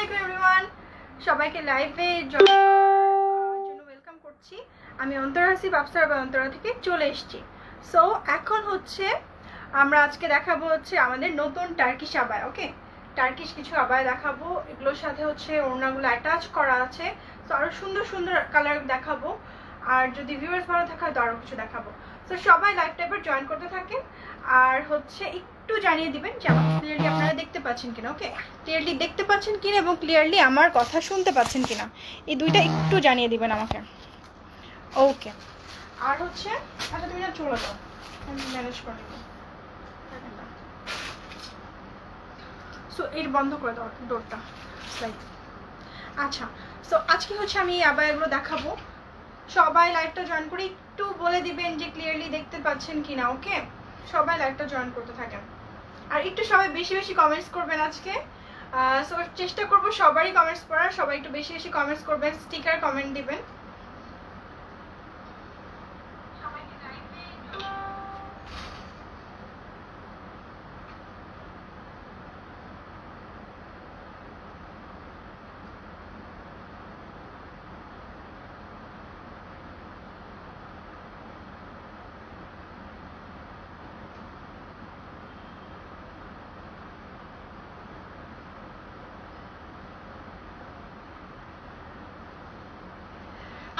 আলাইকুম এভরিওয়ান, সবাইকে লাইভে জন্য ওয়েলকাম করছি। আমি অন্তরা আসি বাপসার বা অন্তরা থেকে চলে এসেছি। সো এখন হচ্ছে আমরা আজকে দেখাবো হচ্ছে আমাদের নতুন টার্কিশ আবায়া। ওকে, টার্কিশ কিছু আবায়া দেখাবো, এগুলোর সাথে হচ্ছে ওড়নাগুলো অ্যাটাচ করা আছে। তো আরও সুন্দর সুন্দর কালার দেখাবো, আর যদি ভিউয়ার্স ভালো থাকে হয়তো আরও কিছু দেখাবো। তো সবাই লাইভ টাইপের জয়েন করতে থাকেন, আর হচ্ছে একটু জানিয়ে দিবেন যে আমার ক্লিয়ারলি আপনারা দেখতে পাচ্ছেন কিনা। ওকে, ক্লিয়ারলি দেখতে পাচ্ছেন কিনা এবং ক্লিয়ারলি আমার কথা শুনতে পাচ্ছেন কিনা, এই দুইটা একটু জানিয়ে দিবেন আমাকে। ওকে, আর হচ্ছে আচ্ছা তুমি না চলে যাও, আমি ম্যানেজ করে নেব। সো এর বন্ধ করে দাও ডোরটা। আচ্ছা, সো আজকে হচ্ছে আমি এই আবায়াগুলো দেখাবো। সবাই লাইভটা জয়েন করে একটু বলে দিবেন যে ক্লিয়ারলি দেখতে পাচ্ছেন কিনা। ওকে, সবাই লাইভটা জয়েন করতে থাকেন, আর একটু সবাই বেশি বেশি কমেন্টস করবেন আজকে। সো চেষ্টা করবো সবারই কমেন্টস পড়ার, সবাই একটু বেশি বেশি কমেন্টস করবেন, স্টিকার কমেন্ট দিবেন।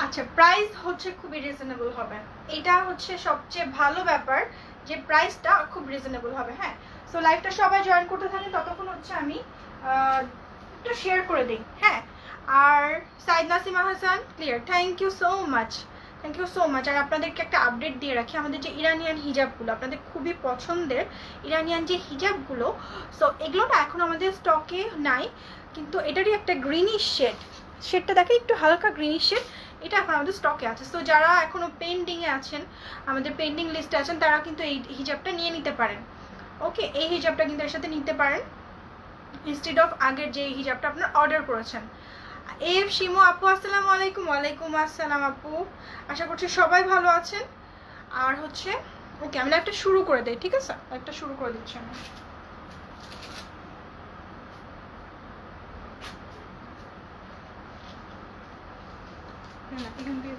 আচ্ছা, প্রাইস হচ্ছে খুবই রিজনেবল হবে, এটা হচ্ছে সবচেয়ে ভালো ব্যাপার যে প্রাইসটা খুব রিজনেবল হবে। হ্যাঁ, সো লাইভটা সবাই জয়েন করতে থাকেন, ততক্ষণ হচ্ছে আমি একটু শেয়ার করে দিই। হ্যাঁ, আর Saeed Nasima Hasan clear, thank you so much, thank you so much. আর আপনাদেরকে একটা আপডেট দিয়ে রাখি, আমাদের যে ইরানিয়ান হিজাবগুলো, আপনাদের খুবই পছন্দের ইরানিয়ান যে হিজাবগুলো, সো এগুলো না এখন আমাদের স্টকে নাই, কিন্তু এটারই একটা গ্রিনিশ শেডটা দেখে, একটু হালকা গ্রিনিশ শেড, এটা এখন আমাদের স্টকে আছে। সো যারা এখনও পেন্ডিংয়ে আছেন, আমাদের পেন্ডিং লিস্টে আছেন, তারা কিন্তু এই হিজাবটা নিয়ে নিতে পারেন। ওকে, এই হিজাবটা কিন্তু এর সাথে নিতে পারেন ইনস্টেড অফ আগের যে হিজাবটা আপনার অর্ডার করেছেন। এফ শিমু আপু আসসালামু আলাইকুম। ওয়ালাইকুম আসসালাম আপু, আশা করছি সবাই ভালো আছেন। আর হচ্ছে ওকে, আমি একটা শুরু করে দিই, ঠিক আছে? একটা শুরু করে দিচ্ছি আমি। এখান দিয়ে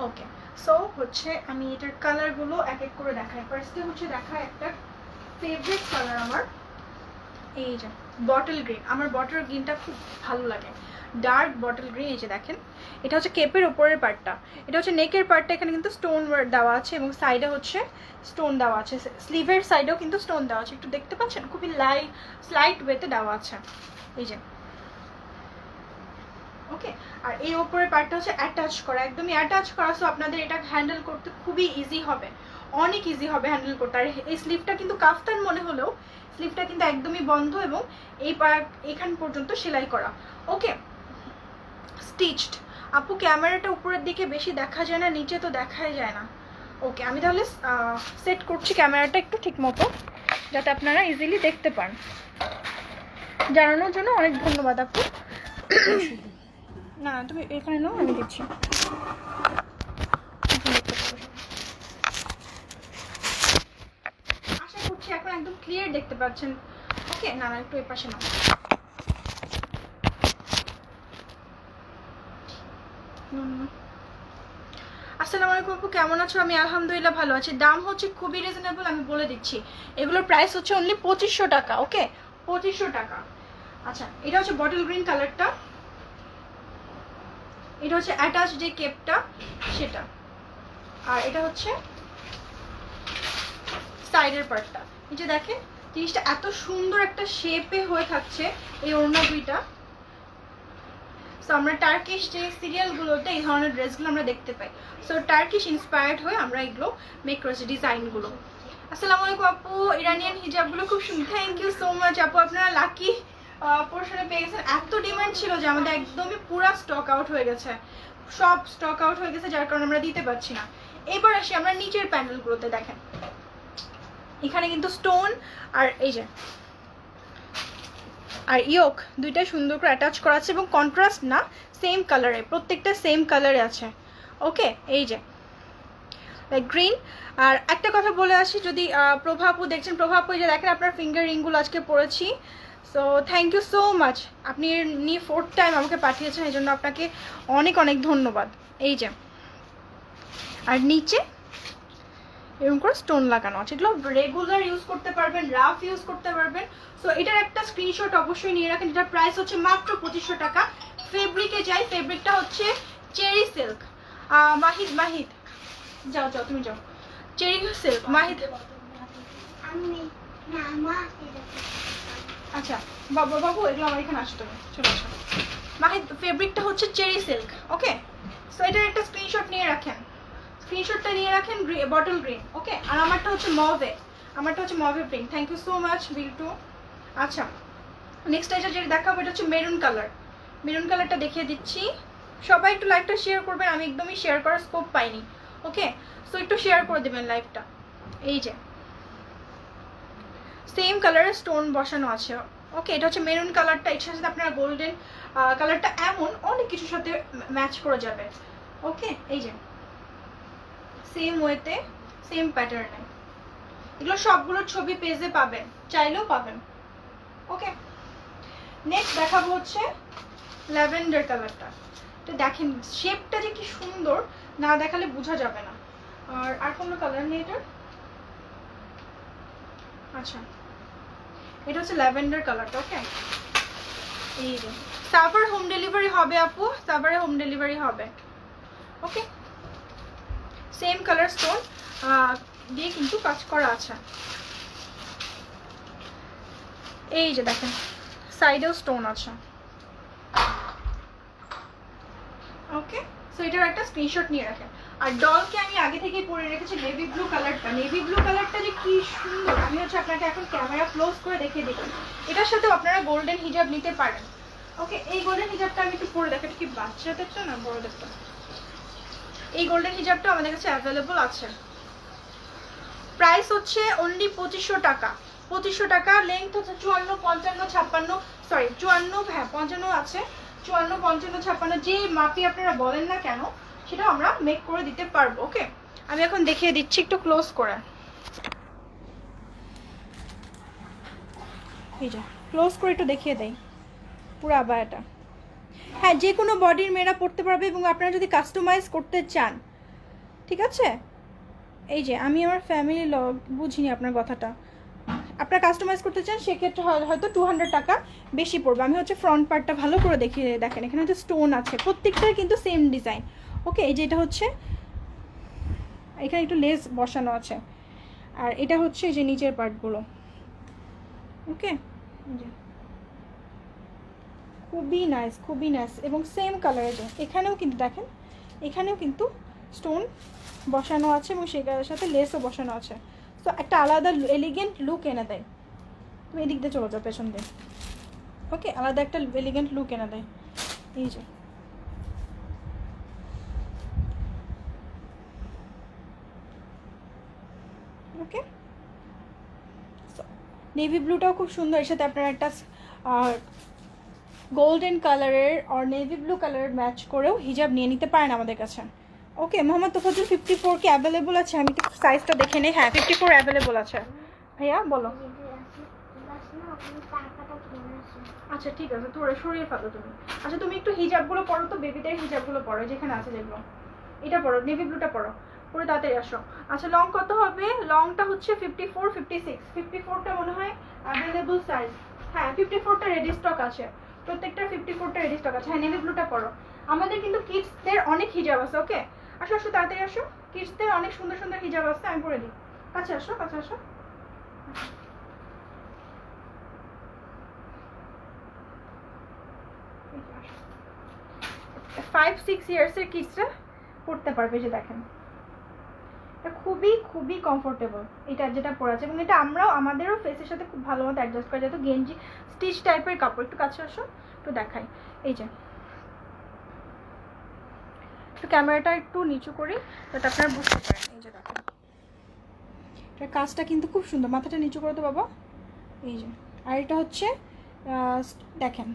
ওকে, সো হচ্ছে আমি এটার কালারগুলো এক এক করে দেখাই। ফার্স্টে হচ্ছে দেখায় একটা ফেভারিট কালার আমার, এই যে বটল গ্রিন। আমার বটল গ্রিনটা খুব ভালো লাগে, ডার্ক বটল গ্রিন। এই যে দেখেন, এটা হচ্ছে কেপের উপরের পার্টটা, এটা হচ্ছে নেকের পার্টটা, এখানে কিন্তু স্টোন দেওয়া আছে এবং সাইডে হচ্ছে স্টোন দেওয়া আছে, স্লিভের সাইডেও কিন্তু স্টোন দেওয়া আছে, একটু দেখতে পাচ্ছেন, খুবই স্লাইট ওয়েতে দেওয়া আছে, এই যে। ওকে, আর এই ওপরের পার্টটা হচ্ছে অ্যাটাচ করা, একদমই অ্যাটাচ করা। সো আপনাদের এটা হ্যান্ডেল করতে খুবই ইজি হবে, অনেক ইজি হবে হ্যান্ডেল করতে। আর এই স্লিভটা কিন্তু কাফতান মনে হলেও স্লিভটা কিন্তু একদমই বন্ধ এবং এই পার্ট এখান পর্যন্ত সেলাই করা। ওকে, স্টিচড। আপু ক্যামেরাটা উপরের দিকে বেশি দেখা যায় না, নিচে তো দেখাই যায় না। ওকে, আমি তাহলে সেট করছি ক্যামেরাটা একটু ঠিক মতো, যাতে আপনারা ইজিলি দেখতে পান। জানানোর জন্য অনেক ধন্যবাদ আপু। না তুমি এখানে নাও, আমি দিচ্ছি। আশা করছি এখন একদম ক্লিয়ার দেখতে পাচ্ছেন। ওকে, না না একটু এই পাশে নাও। আসসালামু আলাইকুম আপু, কেমন আছো? আমি আলহামদুলিল্লাহ ভালো আছি। দাম হচ্ছে খুবই রিজনেবল, আমি বলে দিচ্ছি। এগুলোর প্রাইস হচ্ছে অনলি 2500 টাকা। ওকে, 2500 টাকা। আচ্ছা, এটা হচ্ছে বটল গ্রিন কালারটা, এটা হচ্ছে অ্যাটাচ যে কেপটা সেটা, আর এটা হচ্ছে সাইডের পার্টটা। এই যে দেখেন, জিনিসটা এত সুন্দর একটা শেপে হয়ে থাকছে এই ওড়না দুইটা। সো আমরা টার্কিশ যে সিরিয়ালগুলোতে এই ধরনের ড্রেসগুলো আমরা দেখতে পাই, সো টার্কিশ ইন্সপায়ার্ড হয়ে আমরা এগুলো মেক করেছি, ডিজাইনগুলো। আসসালামু আলাইকুম আপু, ইরানিয়ান হিজাবগুলো খুব সুন্দর, থ্যাংক ইউ সো মাচ আপু। আপনারা লাকি পোর্শনে পেয়ে গেছেন, এত ডিমান্ড ছিল যে আমাদের একদমই পুরো স্টক আউট হয়ে গেছে, সব স্টক আউট হয়ে গেছে, যার কারণে আমরা দিতে পারছি না। এবার আসি আমরা নিচের প্যানেলগুলোতে, দেখেন এখানে কিন্তু স্টোন আর এই যে আর ইয়োক দুইটা সুন্দর করে অ্যাটাচ করা আছে এবং কন্ট্রাস্ট না, সেম কালারে, প্রত্যেকটা সেম কালারে আছে। ওকে, এই যে লাইক গ্রিন। আর একটা কথা বলে আসি, যদি প্রভা আপু দেখছেন, প্রভা আপু যে দেখেন আপনার ফিঙ্গার রিংগুলো আজকে পরেছি, so thank you so much. আপনি নিয়ে 4th টাইম আমাকে পাঠিয়েছেন, এই জন্য আপনাকে অনেক অনেক ধন্যবাদ। এই যে আর নিচে এরকম করে স্টোন লাগানো আছে, এগুলো রেগুলার ইউজ করতে পারবেন, রাফ ইউজ করতে পারবেন। সো এটার একটা স্ক্রিনশট অবশ্যই নিয়ে রাখেন। এটার প্রাইস হচ্ছে মাত্র 2500 টাকা। ফেব্রিকে যাই, ফেব্রিকটা হচ্ছে চেরি সিল্ক। মাহিদ মাহিদ যাও যাও, তুমি যাও। Cherry silk Mahid. আচ্ছা বাবু বাবু, এগুলো আমার এখানে আসতে হবে, চলে আসো। মাহিদ, ফেব্রিকটা হচ্ছে চেরি সিল্ক। ওকে, সো এটার একটা স্ক্রিনশট নিয়ে রাখেন, স্ক্রিনশটটা নিয়ে রাখেন, বটল গ্রিন। ওকে, আর আমারটা হচ্ছে মভে, আমারটা হচ্ছে mauve print. Thank you so much Biltu. আচ্ছা, নেক্সট এটা যেটা দেখাবো এটা হচ্ছে মেরুন কালার। মেরুন কালারটা দেখিয়ে দিচ্ছি। সবাই একটু লাইভটা শেয়ার করবেন, আমি একদমই শেয়ার করার স্কোপ পাইনি। ওকে, সো একটু শেয়ার করে দেবেন লাইভটা। এই যে সেম কালারের স্টোন বসানো আছে। ওকে, এটা হচ্ছে মেরুন কালারটা, এটার সাথে আপনার গোল্ডেন কালারটা এমন অনেক কিছুর সাথে ম্যাচ করে যাবে। ওকে, এই যে সেম ওয়েতে সেম প্যাটার্নে, এগুলো সবগুলোর ছবি পেজে পাবেন, চাইলেও পাবেন। ওকে, নেক্সট দেখাবো হচ্ছে ল্যাভেন্ডার কালারটা। তো দেখেন শেপটা যে কি সুন্দর, না দেখালে বোঝা যাবে না। আর কোনো কালার নেই এটার। আচ্ছা, এটা হচ্ছে ল্যাভেন্ডার কালারটা। ওকে, এই যে সাভার হোম ডেলিভারি হবে আপু, সাভারে হোম ডেলিভারি হবে। ওকে, সেম কালার স্টোন দিয়ে কিন্তু কাজ করা আছে। এই যে দেখেন সাইডেও স্টোন আছে। ওকে, সো এটার একটা স্ক্রিনশট নিয়ে রাখেন। আর ডলকে আমি আগে থেকেই পরে রেখেছি নেভি ব্লু কালারটা। নেভি ব্লু কালারটা যে কি সুন্দর, আমি হচ্ছে আপনাকে এখন ক্যামেরা ক্লোজ করে দেখিয়ে দিই। এটার সাথেও আপনারা গোল্ডেন হিজাব নিতে পারেন। ওকে, এই গোল্ডেন হিজাবটা আমি একটু পরে দেখাই, কি বাচ্চাদের তো না বড়দের তো। এই গোল্ডেন হিজাবটা আমাদের কাছে অ্যাভেলেবল আছে। প্রাইস হচ্ছে অনলি 2500 টাকা। 2500 টাকা। লেন্থ হচ্ছে 54, 55, 56, সরি 54, হ্যাঁ 55 আছে, 54, 55, 56, যে মাপি আপনারা বলেন না কেন সেটা আমরা মেক করে দিতে পারবো। ওকে, আমি এখন দেখিয়ে দিচ্ছি একটু ক্লোজ করে। এই যে ক্লোজ করে একটু দেখিয়ে দেই পুরো আবায়াটা। হ্যাঁ, যে কোনো বডির মেয়েরা পড়তে পারবে, এবং আপনারা যদি কাস্টমাইজ করতে চান, ঠিক আছে। এই যে আমি আমার ফ্যামিলি বুঝিনি আপনার কথাটা। আপনারা কাস্টমাইজ করতে চান সেক্ষেত্রে হয়তো 200 টাকা বেশি পড়বে। আমি হচ্ছে ফ্রন্ট পার্টটা ভালো করে দেখিয়ে দেখেন, এখানে হচ্ছে স্টোন আছে, প্রত্যেকটার কিন্তু সেম ডিজাইন। ওকে, এই যে এটা হচ্ছে এখানে একটু লেস বসানো আছে, আর এটা হচ্ছে এই যে নিচের পার্টগুলো। ওকে, খুবই নাইস, খুবই নাইস, এবং সেম কালারের। এখানেও কিন্তু দেখেন, এখানেও কিন্তু স্টোন বসানো আছে এবং সেটার সাথে লেসও বসানো আছে। তো একটা আলাদা এলিগেন্ট লুক এনে দেয়। তুমি এদিক দিয়ে চলে যাও পেছন দিয়ে। ওকে, আলাদা একটা এলিগেন্ট লুক এনে দেয়। এই যে ওকে, নেভি ব্লুটাও খুব সুন্দর। এর সাথে আপনারা একটা গোল্ডেন কালারের আর নেভি ব্লু কালারের ম্যাচ করেও হিজাব নিয়ে নিতে পারেন আমাদের কাছে। ওকে, মোহাম্মদ তোফাজ্জল 54 কি অ্যাভেলেবল আছে? আমি তো সাইজটা দেখে নেই। হ্যাঁ 54 অ্যাভেলেবল আছে। ভাইয়া বলো। আচ্ছা ঠিক আছে, তোরা সরিয়ে ফেলো তুমি। আচ্ছা তুমি একটু হিজাবগুলো পরো তো, বেবিদের হিজাবগুলো পরো যেখানে আছে যেগুলো। এটা পরো, নেভি ব্লুটা পরো, পরে তাড়াতাড়ি আসো। আচ্ছা লং কত হবে? লংটা হচ্ছে 54, 56। 54টা মনে হয় অ্যাভেলেবল সাইজ। হ্যাঁ 54টা রেডি স্টক আছে, প্রত্যেকটা 54টা রেডি স্টক আছে। হ্যাঁ নেভি ব্লুটা পরো। আমাদের কিন্তু কিডসদের অনেক হিজাব আছে। ওকে, আসো আসো তাড়াতাড়ি আসো, কিডসদের অনেক সুন্দর সুন্দর হিজাব আছে, আমি পরে দিই। কাছে আসো, কাছে আসো। 5-6 ইয়ার্সের কিডসরা পড়তে পারবে। যে দেখেন এটা খুবই খুবই কমফোর্টেবল, এটা যেটা পরা আছে, এবং এটা আমরাও আমাদেরও ফেসের সাথে খুব ভালো মতো অ্যাডজাস্ট করা যায়। তো গেঞ্জি স্টিচ টাইপের কাপড়। একটু কাছে আসো, একটু দেখাই। এই যে একটু ক্যামেরাটা একটু নিচু করি যাতে আপনারা বুঝতে পারেন। এই যে দেখেন এটার কাজটা কিন্তু খুব সুন্দর। মাথাটা নিচু করো তো বাবা। এই যে, আর এটা হচ্ছে দেখেন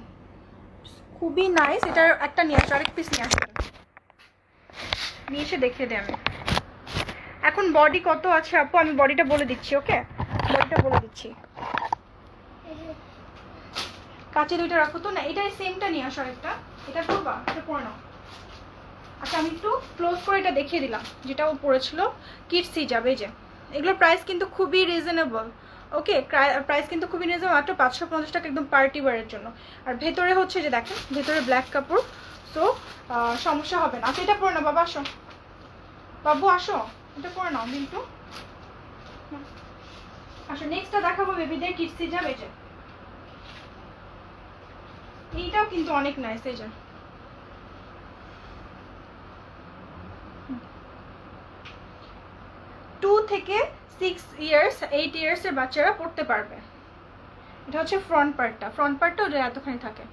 খুবই নাইস। এটার একটা নিয়ে আসো, আরেক পিস নিয়ে আসো, নিয়ে এসে দেখিয়ে দিই আমি। এখন বডি কত আছে আপু আমি বডিটা বলে দিচ্ছি, ওকে বডিটা বলে দিচ্ছি। কাছে দুইটা রাখো তো না, এটাই সেমটা নিয়ে আসো একটা, এটা পরবা, এটা পরে নাও। আচ্ছা আমি একটু ক্লোজ করে এটা দেখিয়ে দিলাম যেটা ও পরেছিল, কিডস হিজাব। এই যে এগুলোর প্রাইস কিন্তু খুবই রিজনেবল, ওকে প্রাইস কিন্তু খুবই রিজনেবল, মাত্র 550 টাকা একদম পার্টি ওয়্যারের জন্য। আর ভেতরে হচ্ছে যে দেখেন ভেতরে ব্ল্যাক কাপড়, সো সমস্যা হবে না। আচ্ছা এটা পরে নাও বাবা, আসো বাবু আসো, এটা পরে নাও কিন্তু। আসো নেক্সটটা দেখাবো বেবিদের কিডস হিজাব। এই যে এইটাও কিন্তু অনেক নাইস, এই যে 2 থেকে 6 ইয়ার্স 8 ইয়ার্সের বাচ্চারা পড়তে পারবে। এটা হচ্ছে ফ্রন্ট পার্টটা ওটা এতখানি থাকে।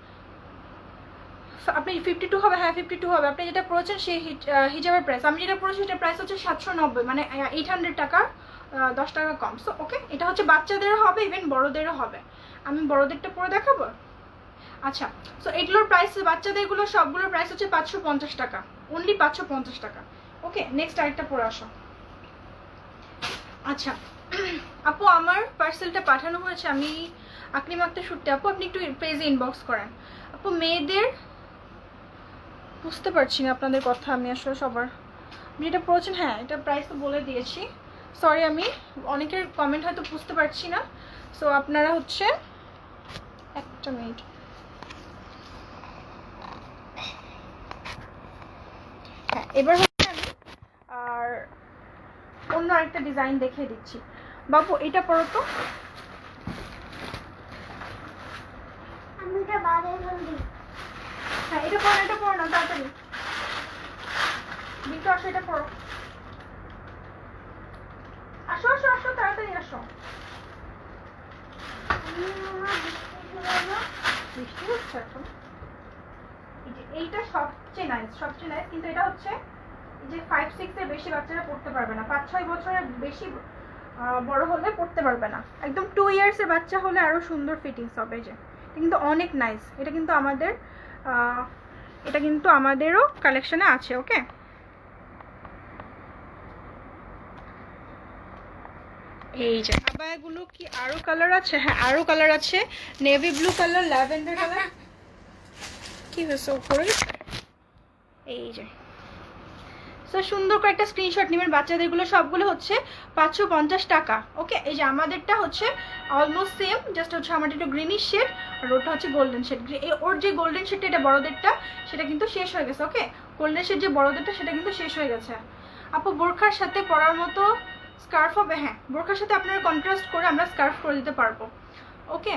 আপনি 52 হবে, হ্যাঁ 52 হবে। আপনি যেটা পড়েছেন সেই হিজাবের প্রাইস, আমি যেটা পড়েছি সেটার প্রাইস হচ্ছে 790, মানে 800 টাকা 10 টাকা কম। সো ওকে এটা হচ্ছে বাচ্চাদেরও হবে, ইভেন বড়োদেরও হবে। আমি বড়োদেরটা পরে দেখাবো। আচ্ছা সো এগুলোর প্রাইস বাচ্চাদেরগুলো সবগুলোর প্রাইস হচ্ছে 550 টাকা, অনলি 550 টাকা। ওকে নেক্সট আরেকটা পরে আসো। আচ্ছা আপু আমার পার্সেলটা পাঠানো হয়েছে, আমি আকলিম আক্তার শুটতে। আপু আপনি একটু পেজে ইনবক্স করেন। আপু মেয়েদের বুঝতে পারছি না আপনাদের কথা, আমি আসলে সবার যেটা পড়েছেন, হ্যাঁ এটা প্রাইস তো বলে দিয়েছি। সরি আমি অনেকের কমেন্ট হয়তো বুঝতে পারছি না, সো আপনারা হচ্ছে একটা মিনিট। হ্যাঁ এবার হচ্ছে আমি আর অন্য আরেকটা ডিজাইন দেখিয়ে দিচ্ছি। বাবু এটা পড়ো তো, হ্যাঁ এটা পড়ো না তাড়াতাড়ি বিট্টু আসো, এটা পড়ো, আসো আসো আসো তাড়াতাড়ি আসো। বৃষ্টি হচ্ছে এখন। এই যে এইটা সবচেয়ে নাইস কিন্তু এটা হচ্ছে এই যে 5-6 এর বেশি বাচ্চারা পড়তে পারবে না, 5-6 বছরের বেশি বড় হলে পড়তে পারবে না। একদম 2 ইয়ার্স এর বাচ্চা হলে আরো সুন্দর ফিটিংস হবে। এই যে এটা কিন্তু অনেক নাইস, এটা কিন্তু আমাদেরও কালেকশনে আছে। ওকে এই যে আবায়াগুলো কি আরো কালার আছে? হ্যাঁ আরো কালার আছে, navy blue colour, lavender colour. কি হয়েছে উপরে? এই যে সো সুন্দর করে একটা স্ক্রিনশট নেবেন। বাচ্চাদেরগুলো সবগুলো হচ্ছে 550 টাকা। ওকে এই যে আমাদেরটা হচ্ছে অলমোস্ট সেম, জাস্ট হচ্ছে আমাদের একটু গ্রিনিশ শেড আর ওটা হচ্ছে গোল্ডেন শেড। ওর যে গোল্ডেন শেডটা এটা বড়দেরটা সেটা কিন্তু শেষ হয়ে গেছে। ওকে গোল্ডেন শেড যে বড়দেরটা সেটা কিন্তু শেষ হয়ে গেছে। আপু বোরখার সাথে পরার মতো স্কার্ফ হবে? হ্যাঁ বোরখার সাথে আপনারা কন্ট্রাস্ট করে আমরা স্কার্ফ করে দিতে পারবো। ওকে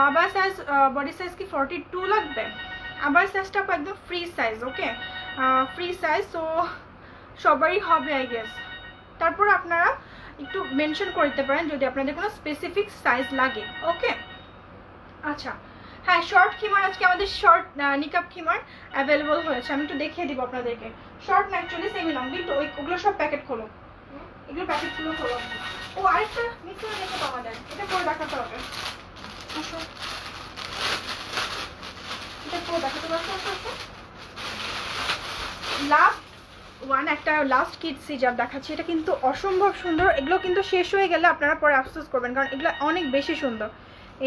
আবার সাইজ বডি সাইজ কি 42 লাগবে? আবার সাইজটা একদম ফ্রি সাইজ। ওকে ফ্রি সাইজ, সো সবারই হবে আই গেস। তারপর আপনারা একটু মেনশন করে দিতে পারেন যদি আপনাদের কোনো স্পেসিফিক সাইজ লাগে। ওকে আচ্ছা হ্যাঁ শর্ট খিমার, আজকে আমাদের শর্ট নিকাব খিমার অ্যাভেলেবল হয়েছে, আমি একটু দেখিয়ে দিব আপনাদেরকে। শর্ট না অ্যাকচুয়ালি সেমি লং, কিন্তু ওগুলো সব প্যাকেট খোলো, এগুলো প্যাকেটগুলো খোলো। ও আরেকটা মিস করে দেখো আমাদের, এটা করে দেখাতে হবে। এটা করে দেখাতে পারছো? লাস্ট ওয়ান একটা লাস্ট কিডস হিজাব দেখাচ্ছি, এটা কিন্তু অসম্ভব সুন্দর। এগুলো কিন্তু শেষ হয়ে গেলে আপনারা পরে আফসোস করবেন, কারণ এগুলো অনেক বেশি সুন্দর।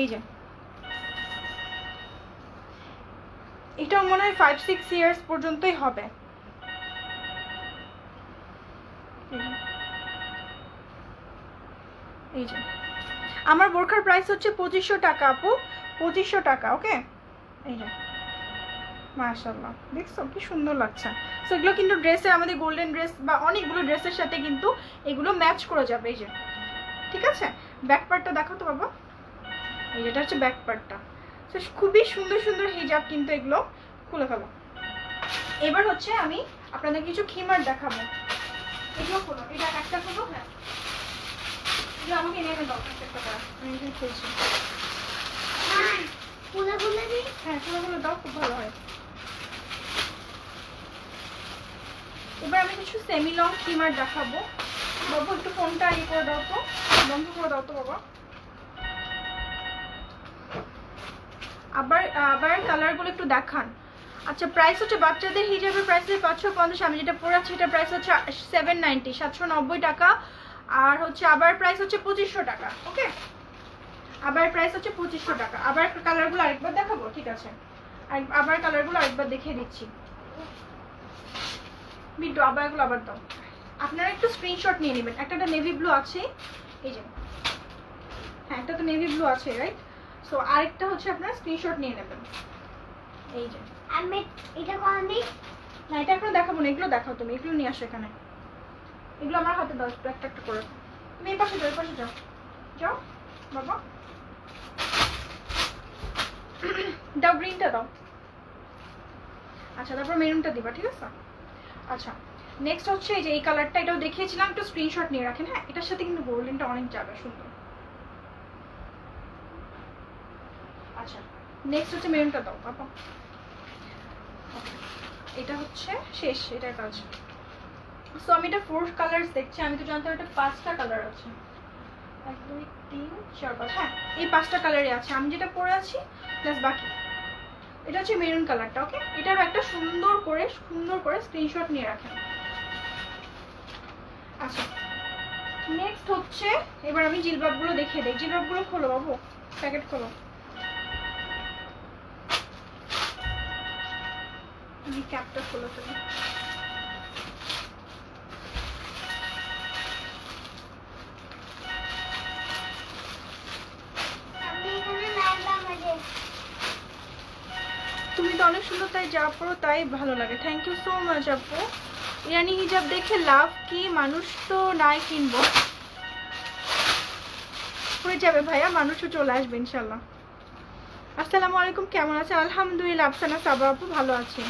এই যে এটাও মনে হয় 5-6 ইয়ার্স পর্যন্তই হবে। এই যে আমার বোরখার প্রাইস হচ্ছে 2500 টাকা আপু, 2500 টাকা। ওকে এই যে মাশাআল্লাহ দেখছো কি সুন্দর লাগছে। সো এগুলো কিন্তু ড্রেসের, আমাদের গোল্ডেন ড্রেস বা অনেকগুলো ড্রেসের সাথে কিন্তু এগুলো ম্যাচ করে যাবে। এই যে ঠিক আছে ব্যাক পার্টটা দেখো তো বাবা, এই যেটা হচ্ছে ব্যাক পার্টটা। সো খুবই সুন্দর সুন্দর হিজাব কিন্তু এগুলো। খুলে ফেলো। এবার হচ্ছে আমি আপনাদের কিছু খিমার দেখাবো, এগুলো খোলো, এটা একটা খোলো। হ্যাঁ এগুলো আমাকে এনে দাও একটা করে, আমি এখানে খুলছি। খুলে দিই? হ্যাঁ খুলে দাও, খুব ভালো হয়। এবার আমি কিছু সেমি লং খিমার দেখাবো। বাবু একটু ফোনটা ইয়ে করে দাও তো, বন্ধ করে দাও তো বাবা। আবার কালারগুলো একটু দেখান। আচ্ছা প্রাইস হচ্ছে বাচ্চাদের হিজাবের প্রাইস হচ্ছে 550, আমি যেটা পরে আছি এটা প্রাইস হচ্ছে 790, 790 টাকা। আর হচ্ছে আবার প্রাইস হচ্ছে 2500 টাকা। ওকে, আবার প্রাইস হচ্ছে 2500 টাকা। আবার কালারগুলো আরেকবার দেখাবো, ঠিক আছে? আবার কালারগুলো আরেকবার দেখিয়ে দিচ্ছি। বিট্টু আবারগুলো আবার দাও। আপনারা একটু স্ক্রিনশট নিয়ে নেবেন। একটা নেভি ব্লু আছে, এই যে, হ্যাঁ একটা তো নেভি ব্লু আছে, রাইট? সো আরেকটা হচ্ছে আপনারা স্ক্রিনশট নিয়ে নেবেন। এই যে আমি এটা কোন দিই না, এটা এখন দেখাবো না, এগুলো দেখাও তুমি, এগুলো নিয়ে আসো এখানে। এগুলো আমার হাতে দাও একটু, একটা একটা করে। তুমি এই পাশে যাও, এই পাশে যাও, যাও বাবা। দাও গ্রিনটা দাও। আচ্ছা তারপর মেরুনটা দিবা, ঠিক আছে? আচ্ছা নেক্সট হচ্ছে এই যে এই কালারটা, এটাও দেখিয়েছিলাম, একটু স্ক্রিনশট নিয়ে রাখেন। হ্যাঁ এটার সাথে কিন্তু গোল্ডেনটা অনেক যাবে, সুন্দর। আচ্ছা নেক্সট হচ্ছে মেরুনটা দাও বাবা। এটা হচ্ছে শেষ, এটার কাজ। সো আমি এটা 4 কালার্স দেখছি, আমি তো জানতাম এটা 5টা কালার আছে। 1 2 3 4 5, হ্যাঁ এই 5টা কালারই আছে আমি যেটা পরে আছি প্লাস বাকি। এটা হচ্ছে মেরুন কালারটা। ওকে, এটার একটা সুন্দর করে স্ক্রিনশট নিয়ে রাখেন। আচ্ছা নেক্সট হচ্ছে, এবার আমি জিলবাবগুলো দেখিয়ে দিই। জিলবাবগুলো খোলো বাবু, প্যাকেট খোলো। আমি ক্যাপটা খোলো তুমি। আমি এখানে লাইনটা মাঝে তুমি তো অনেক সুন্দর, তাই যা পড়ো তাই ভালো লাগে। থ্যাংক ইউ সো মাচ আপু। ইরানি হিজাব দেখে লাভ কি, মানুষ তো নাই কিনবো। হয়ে যাবে ভাইয়া, মানুষও চলে আসবে ইনশাল্লাহ। আসসালামু আলাইকুম, কেমন আছেন? আলহামদুলিল্লাহ, আফসানা সাবা আপু ভালো আছে।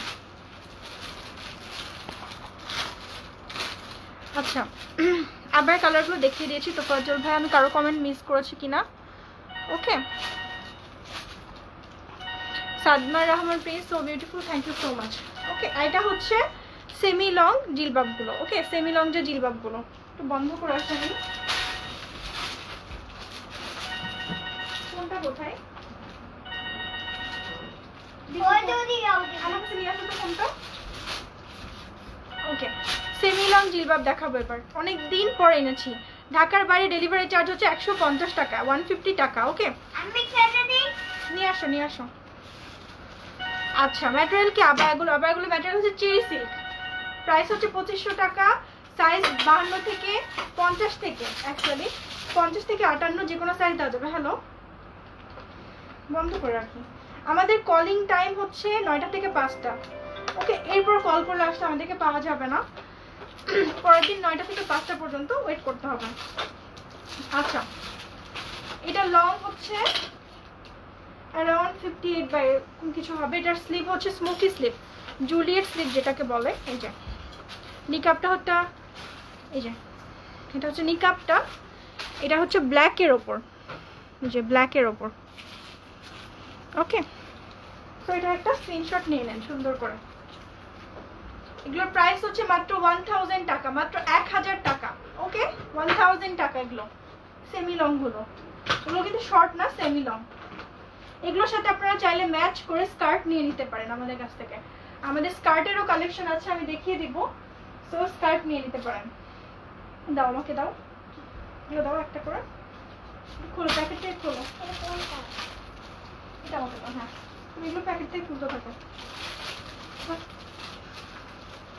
আচ্ছা আবার কালারগুলো দেখিয়ে দিয়েছি তো ফজল ভাই, আমি কারো কমেন্ট মিস করেছি কিনা। Okay, Sadma Rahman Prince, so beautiful, thank you so much. Okay, এটা হচ্ছে সেমি লং জিলবাবগুলো। ওকে, সেমি লং যে জিলবাবগুলো, একটু বন্ধ করে আসেন। কোনটা কোথায়? ওই যদি আমার কাছে নিয়ে আসো তো কোনটা। ওকে, সেমি লং জিলবাব দেখাবো এবার। অনেক দিন পর এনেছি। ঢাকার বাইরে ডেলিভারি চার্জ হচ্ছে 150 টাকা, 150 টাকা। ওকে, আমি কেটে দিই। নিয়ে আসো নিয়ে আসো। আচ্ছা ম্যাটেরিয়াল কি? আবায়াগুলো ম্যাটেরিয়াল হচ্ছে চেরি সিল্ক। প্রাইস হচ্ছে 2500 টাকা। সাইজ 52 থেকে 50 থেকে, অ্যাকচুয়ালি 50 থেকে 58 যে কোনো সাইজ দেওয়া যাবে। হ্যালো, বন্ধ করে রাখি। আমাদের কলিং টাইম হচ্ছে 9টা থেকে 5টা। ওকে, এরপর কল করলে আসলে আমাদেরকে পাওয়া যাবে না। পরের দিন 9টা থেকে 5টা পর্যন্ত ওয়েট করতে হবে। আচ্ছা, এটা লং হচ্ছে অ্যারাউন্ড 58 বাই কিছু হবে। এটার স্লিভ হচ্ছে স্মোকি স্লিভ, জুলিয়েট স্লিভ যেটাকে বলে। এই যে নিকাপটা হচ্ছে, এই যে এটা হচ্ছে নিকাপটা। এটা হচ্ছে ব্ল্যাকের ওপর, এই যে ব্ল্যাকের ওপর। ওকে, তো এটা একটা স্ক্রিনশট নিয়ে নেন সুন্দর করে। এগুলোর প্রাইস হচ্ছে মাত্র 1000 টাকা, মাত্র 1000 টাকা। ওকে, 1000 টাকা। এগুলো সেমি লং গুলো, এগুলো কিন্তু শর্ট না, সেমি লং। এগুলোর সাথে আপনারা চাইলে ম্যাচ করে স্কার্ট নিয়ে নিতে পারেন আমাদের কাছ থেকে। আমাদের স্কার্টেরও কালেকশন আছে, আমি দেখিয়ে দিব। সো স্কার্ট নিয়ে নিতে পারেন। দাও আমাকে দাও, এগুলো দাও একটা করে। খোলো, প্যাকেট থেকে খোলো। এটা আমাকে দাও। হ্যাঁ, তুমি এগুলো প্যাকেট থেকে খুলতে থাকো।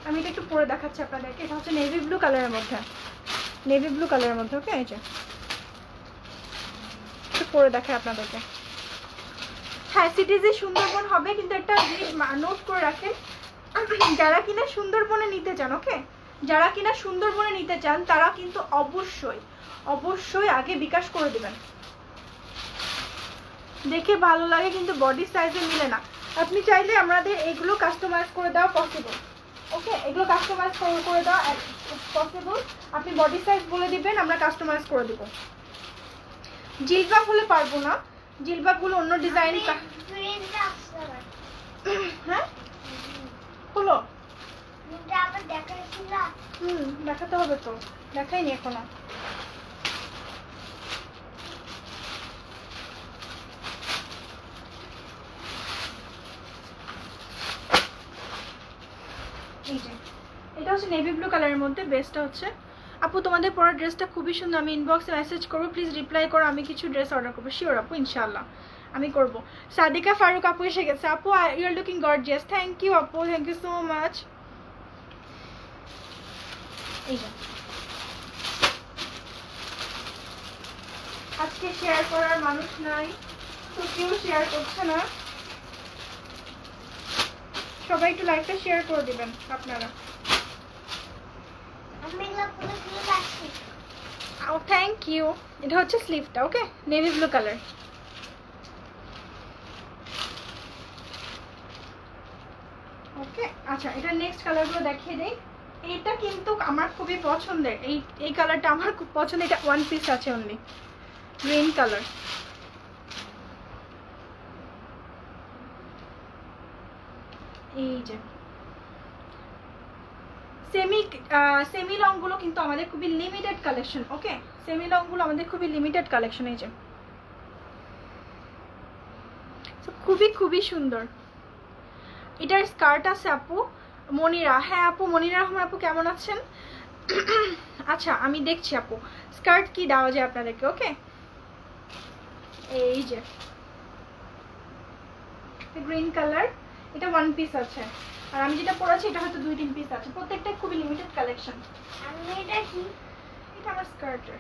আমি এটা একটু পরে দেখাচ্ছি আপনাদেরকে। এটা হচ্ছে নেভি ব্লু কালারের মধ্যে, নেভি ব্লু কালারের মধ্যে। ওকে, এই যে একটু পরে দেখাই আপনাদেরকে। হ্যাঁ, সিটিজে সুন্দরবন হবে, কিন্তু একটা জিনিস নোট করে রাখেন, যারা কিনা সুন্দরবনে নিতে চান, ওকে, যারা কিনা সুন্দরবনে নিতে চান তারা কিন্তু অবশ্যই অবশ্যই আগে বিকাশ করে দিবেন। দেখে ভালো লাগে কিন্তু বডি সাইজে মিলে না। আপনি চাইলে আমাদের এগুলো কাস্টমাইজ করে দেওয়া পসিবল। ওকে, এগুলো কাস্টমাইজ করে দেওয়া পসিবল। আপনি বডি সাইজ বলে দিবেন, আমরা কাস্টমাইজ করে দেব। জিলবাব হলে পারবো না, জিলবাবগুলো অন্য ডিজাইন। হ্যাঁ হলো, দেখাতে হবে তো, দেখাইনি এখনো। এই যে এটা হচ্ছে নেভি ব্লু কালারের মধ্যে, বেস্টটা হচ্ছে। আপু তোমাদের পরা ড্রেসটা খুবই সুন্দর, আমি ইনবক্সে মেসেজ করবো, প্লিজ রিপ্লাই করো, আমি কিছু ড্রেস অর্ডার করবো। শিওর আপু, ইনশাআল্লাহ আমি করব। সাদিকা ফারুক আপু এসে গেছে। আপু you are looking gorgeous, thank you আপু, থ্যাংক ইউ সো মাচ। এই যে আজকে শেয়ার করার মানুষ নাই, তো কেউ শেয়ার করছে না, সবাই একটু লাইকটা শেয়ার করে দিবেন আপনারা। আমি এগুলো পুরো খুলে পাচ্ছি। ও থ্যাংক ইউ। এটা হচ্ছে স্লিভটা, ওকে, নেভি ব্লু কালার। ওকে আচ্ছা, এটা নেক্সট কালারগুলো দেখিয়ে দেই। এইটা কিন্তু আমার খুবই পছন্দের, এই কালারটা আমার খুব পছন্দ। এটা ওয়ান পিস আছে অনলি, গ্রিন কালার। এই যে সেমি লংগুলো কিন্তু আমাদের খুবই লিমিটেড কালেকশন, ওকে, সেমি লংগুলো আমাদের খুবই লিমিটেড কালেকশন। এই যে খুবই খুবই সুন্দর। এটার স্কার্ট আছে আপু মনিরা। হ্যাঁ আপু মনিরা রহমান আপু, কেমন আছেন? আচ্ছা আমি দেখছি আপু স্কার্ট কি দেওয়া যায় আপনাদেরকে, ওকে। এই যে গ্রিন কালার, এটা ওয়ান পিস আছে, আর আমি যেটা পরেছি এটা হয়তো 2-3 পিস আছে, প্রত্যেকটা খুবই লিমিটেড কালেকশন। আমি এটা কি? এটা আমার স্কার্টের,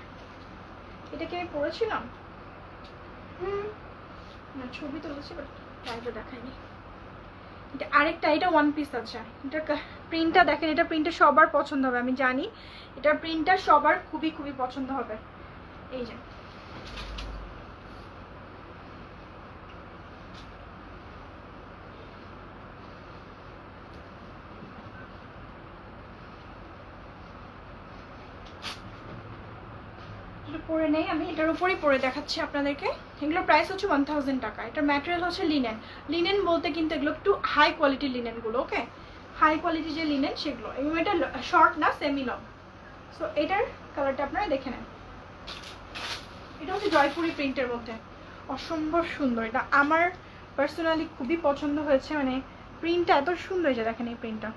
এটা কি আমি পরেছিলাম? না ছবি তুলেছি বাট লাইভে দেখাইনি। এটা আরেকটা, এটা ওয়ান পিস আছে। এটা প্রিন্টটা দেখেন, এটা প্রিন্টটা সবার পছন্দ হবে, আমি জানি এটার প্রিন্টটা সবার খুবই খুবই পছন্দ হবে। এই যে পরে নেই, আমি এটার উপরেই পরে দেখাচ্ছি আপনাদেরকে। এগুলোর প্রাইস হচ্ছে 1000 টাকা। এটার ম্যাটেরিয়াল হচ্ছে লিনেন। লিনেন বলতে কিন্তু এগুলো একটু হাই কোয়ালিটির লিনেনগুলো, ওকে, হাই কোয়ালিটি যে লিনেন সেগুলো। এবং এটা শর্ট না, সেমি লং। সো এটার কালারটা আপনারা দেখে নেন। এটা হচ্ছে জয়পুরি প্রিন্টের মধ্যে, অসম্ভব সুন্দর। এটা আমার পার্সোনালি খুবই পছন্দ হয়েছে, মানে প্রিন্টটা এত সুন্দর। যে দেখেন এই প্রিন্টটা,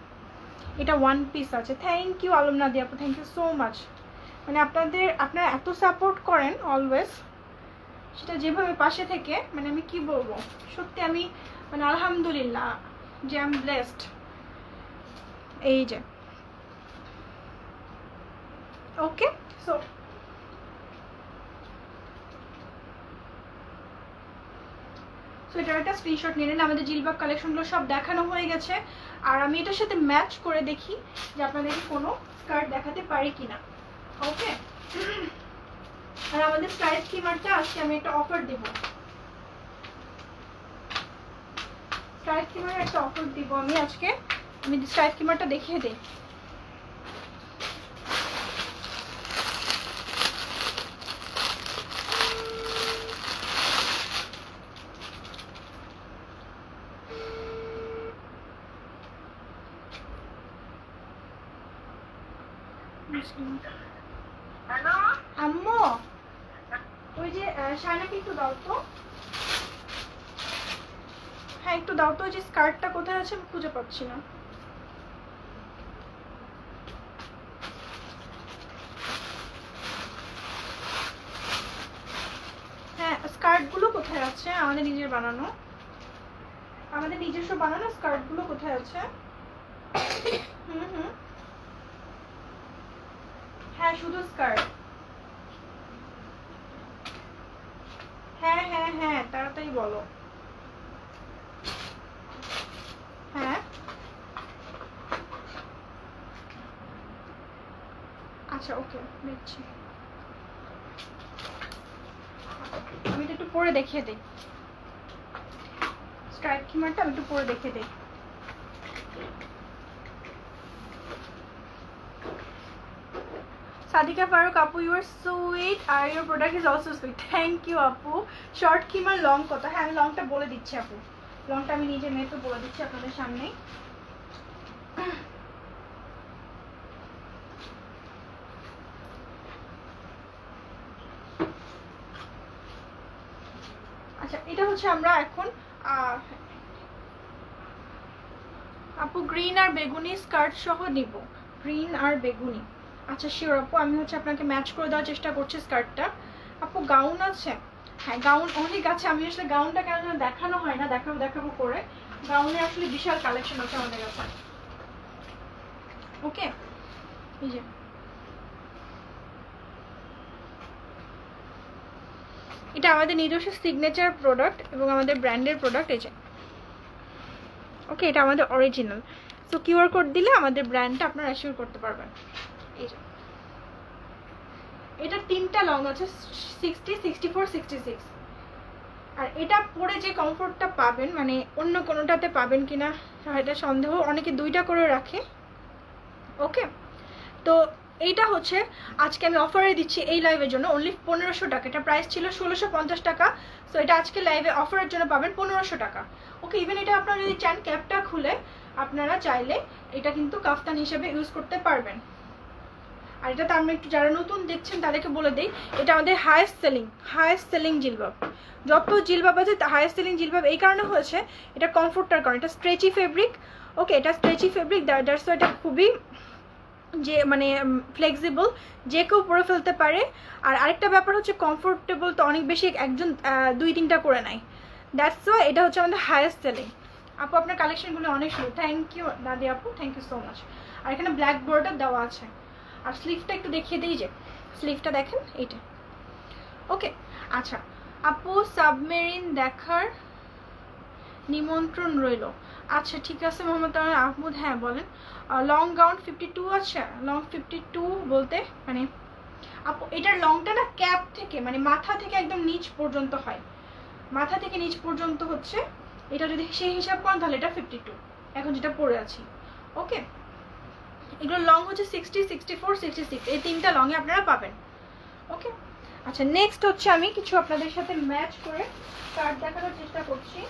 এটা ওয়ান পিস আছে। থ্যাংক ইউ আলম নাদি আপু, থ্যাংক ইউ সো মাচ। মানে আপনারা এত সাপোর্ট করেন অলওয়েজ, সেটা যেভাবে পাশে থেকে, মানে আমি কি বলবো, সত্যি আমি মানে আলহামদুলিল্লাহ যে আই এম ব্লেসড। এই যে ওকে, সো এটার একটা স্ক্রিনশট নিয়ে নেন। আমাদের জিলবাব কালেকশনগুলো সব দেখানো হয়ে গেছে, আর আমি এটার সাথে ম্যাচ করে দেখি যে আপনাদেরকে কোনো স্কার্ট দেখাতে পারি কিনা, ওকে। আর আমাদের স্ট্রাইপ স্কিমারটা আজকে আমি একটা অফার দেব, স্ট্রাইপ স্কিমারের একটা অফার দিব আমি আজকে। আমি স্ট্রাইপ স্কিমারটা দেখিয়ে দিই। হ্যালো আম্মু ওই যে শায়নাকে একটু দাও তো, হ্যাঁ একটু দাও তো। ওই যে স্কার্টটা কোথায় আছে আমি খুঁজে পাচ্ছি না। হ্যাঁ স্কার্টগুলো কোথায় আছে আমাদের নিজের বানানো, আমাদের নিজস্ব বানানো স্কার্টগুলো কোথায় আছে? হুম হ্যাঁ শুধু স্কার্ট। হ্যাঁ হ্যাঁ হ্যাঁ তাড়াতাড়ি বলো। হ্যাঁ আচ্ছা ওকে দেখছি, আমি এটা একটু পরে দেখিয়ে দিই। স্ট্রাইপ কিমারটা আমি একটু পরে দেখিয়ে দিই। Sadika Farooq Apu, you are sweet and your product is also sweet. Thank you Apu. Short কিমার লং কত? হ্যাঁ আমি লংটা বলে দিচ্ছি আপু, লংটা আমি নিজে মেপে বলে দিচ্ছি আপনাদের সামনে। আচ্ছা এটা হচ্ছে আমরা এখন আপু গ্রিন আর বেগুনি স্কার্ট সহ নিব, গ্রিন আর বেগুনি। আচ্ছা শিওর আপু, আমি হচ্ছে আপনাকে ম্যাচ করে দেওয়ার চেষ্টা করছি স্কার্টটা। আপু গাউন আছে? হ্যাঁ গাউন অনেক আছে, আমি আসলে গাউনটা কেন যেন দেখানো হয় না, দেখাবো দেখাবো করে। গাউনের আসলে বিশাল কালেকশন আছে আমাদের কাছে। ওকে এই যে এটা আমাদের নিজস্ব সিগনেচার প্রোডাক্ট এবং আমাদের ব্র্যান্ডের প্রোডাক্ট। এই যে ওকে এটা আমাদের অরিজিনাল। সো কিউআর কোড দিলে আমাদের ব্র্যান্ডটা আপনারা অ্যাসিওর করতে পারবেন। এই যে এটা 3টা লং আছে, 60, 64, 66। আর এটা পরে যে কমফোর্টটা পাবেন মানে অন্য কোনোটাতে পাবেন কিনা এটা সন্দেহ, অনেকে 2টা করে রাখে। ওকে তো এইটা হচ্ছে আজকে আমি অফারে দিচ্ছি এই লাইভের জন্য অনলি 1500 টাকা। এটা প্রাইস ছিল 1650 টাকা। সো এটা আজকে লাইভে অফারের জন্য পাবেন 1500 টাকা। ওকে ইভেন এটা আপনারা যদি চান ক্যাপটা খুলে আপনারা চাইলে এটা কিন্তু কাফতান হিসেবে ইউজ করতে পারবেন। আর এটা আমরা একটু যারা নতুন দেখছেন তাদেরকে বলে দিই, এটা আমাদের হাইয়েস্ট সেলিং জিলবাব। যত জিলবাব আছে হাইয়েস্ট সেলিং জিলবাব এই কারণে হয়েছে এটা কমফোর্টটার কারণে। এটা স্ট্রেচি ফেব্রিক। ওকে এটা স্ট্রেচি ফেব্রিক, দ্যাটস ওয়াই এটা খুবই যে মানে ফ্লেক্সিবল, যে কেউ পরে ফেলতে পারে। আর আরেকটা ব্যাপার হচ্ছে কমফোর্টেবল তো অনেক বেশি, একজন 2-3টা করে নেয়, দ্যাটস ওয়াই এটা হচ্ছে আমাদের হাইয়েস্ট সেলিং। আপু আপনার কালেকশনগুলো অনেক সুন্দর, থ্যাংক ইউ দাদি আপু, থ্যাংক ইউ সো মাচ। আর এখানে ব্ল্যাক বর্ডার দেওয়া আছে। আর স্লিভটা একটু দেখিয়ে দিই, যে স্লিভটা দেখেন এইটা। ওকে আচ্ছা আপু সাবমেরিন দেখার নিমন্ত্রণ রইল। আচ্ছা ঠিক আছে মোহাম্মদ আহমদ, হ্যাঁ বলেন। লং গাউন 52 আছে, লং 52 বলতে মানে আপু এটার লংটা না ক্যাপ থেকে মানে মাথা থেকে একদম নিচ পর্যন্ত হয়, মাথা থেকে নিচ পর্যন্ত হচ্ছে এটা, যদি সেই হিসাব করেন তাহলে এটা 52 এখন যেটা পরে আছি। ওকে এগুলো লং হচ্ছে 60, 64, 66, এই 3টা লংয়ে আপনারা পাবেন। ওকে আচ্ছা নেক্সট হচ্ছে আমি কিছু আপনাদের সাথে ম্যাচ করে কার্ড দেখানোর চেষ্টা করছি।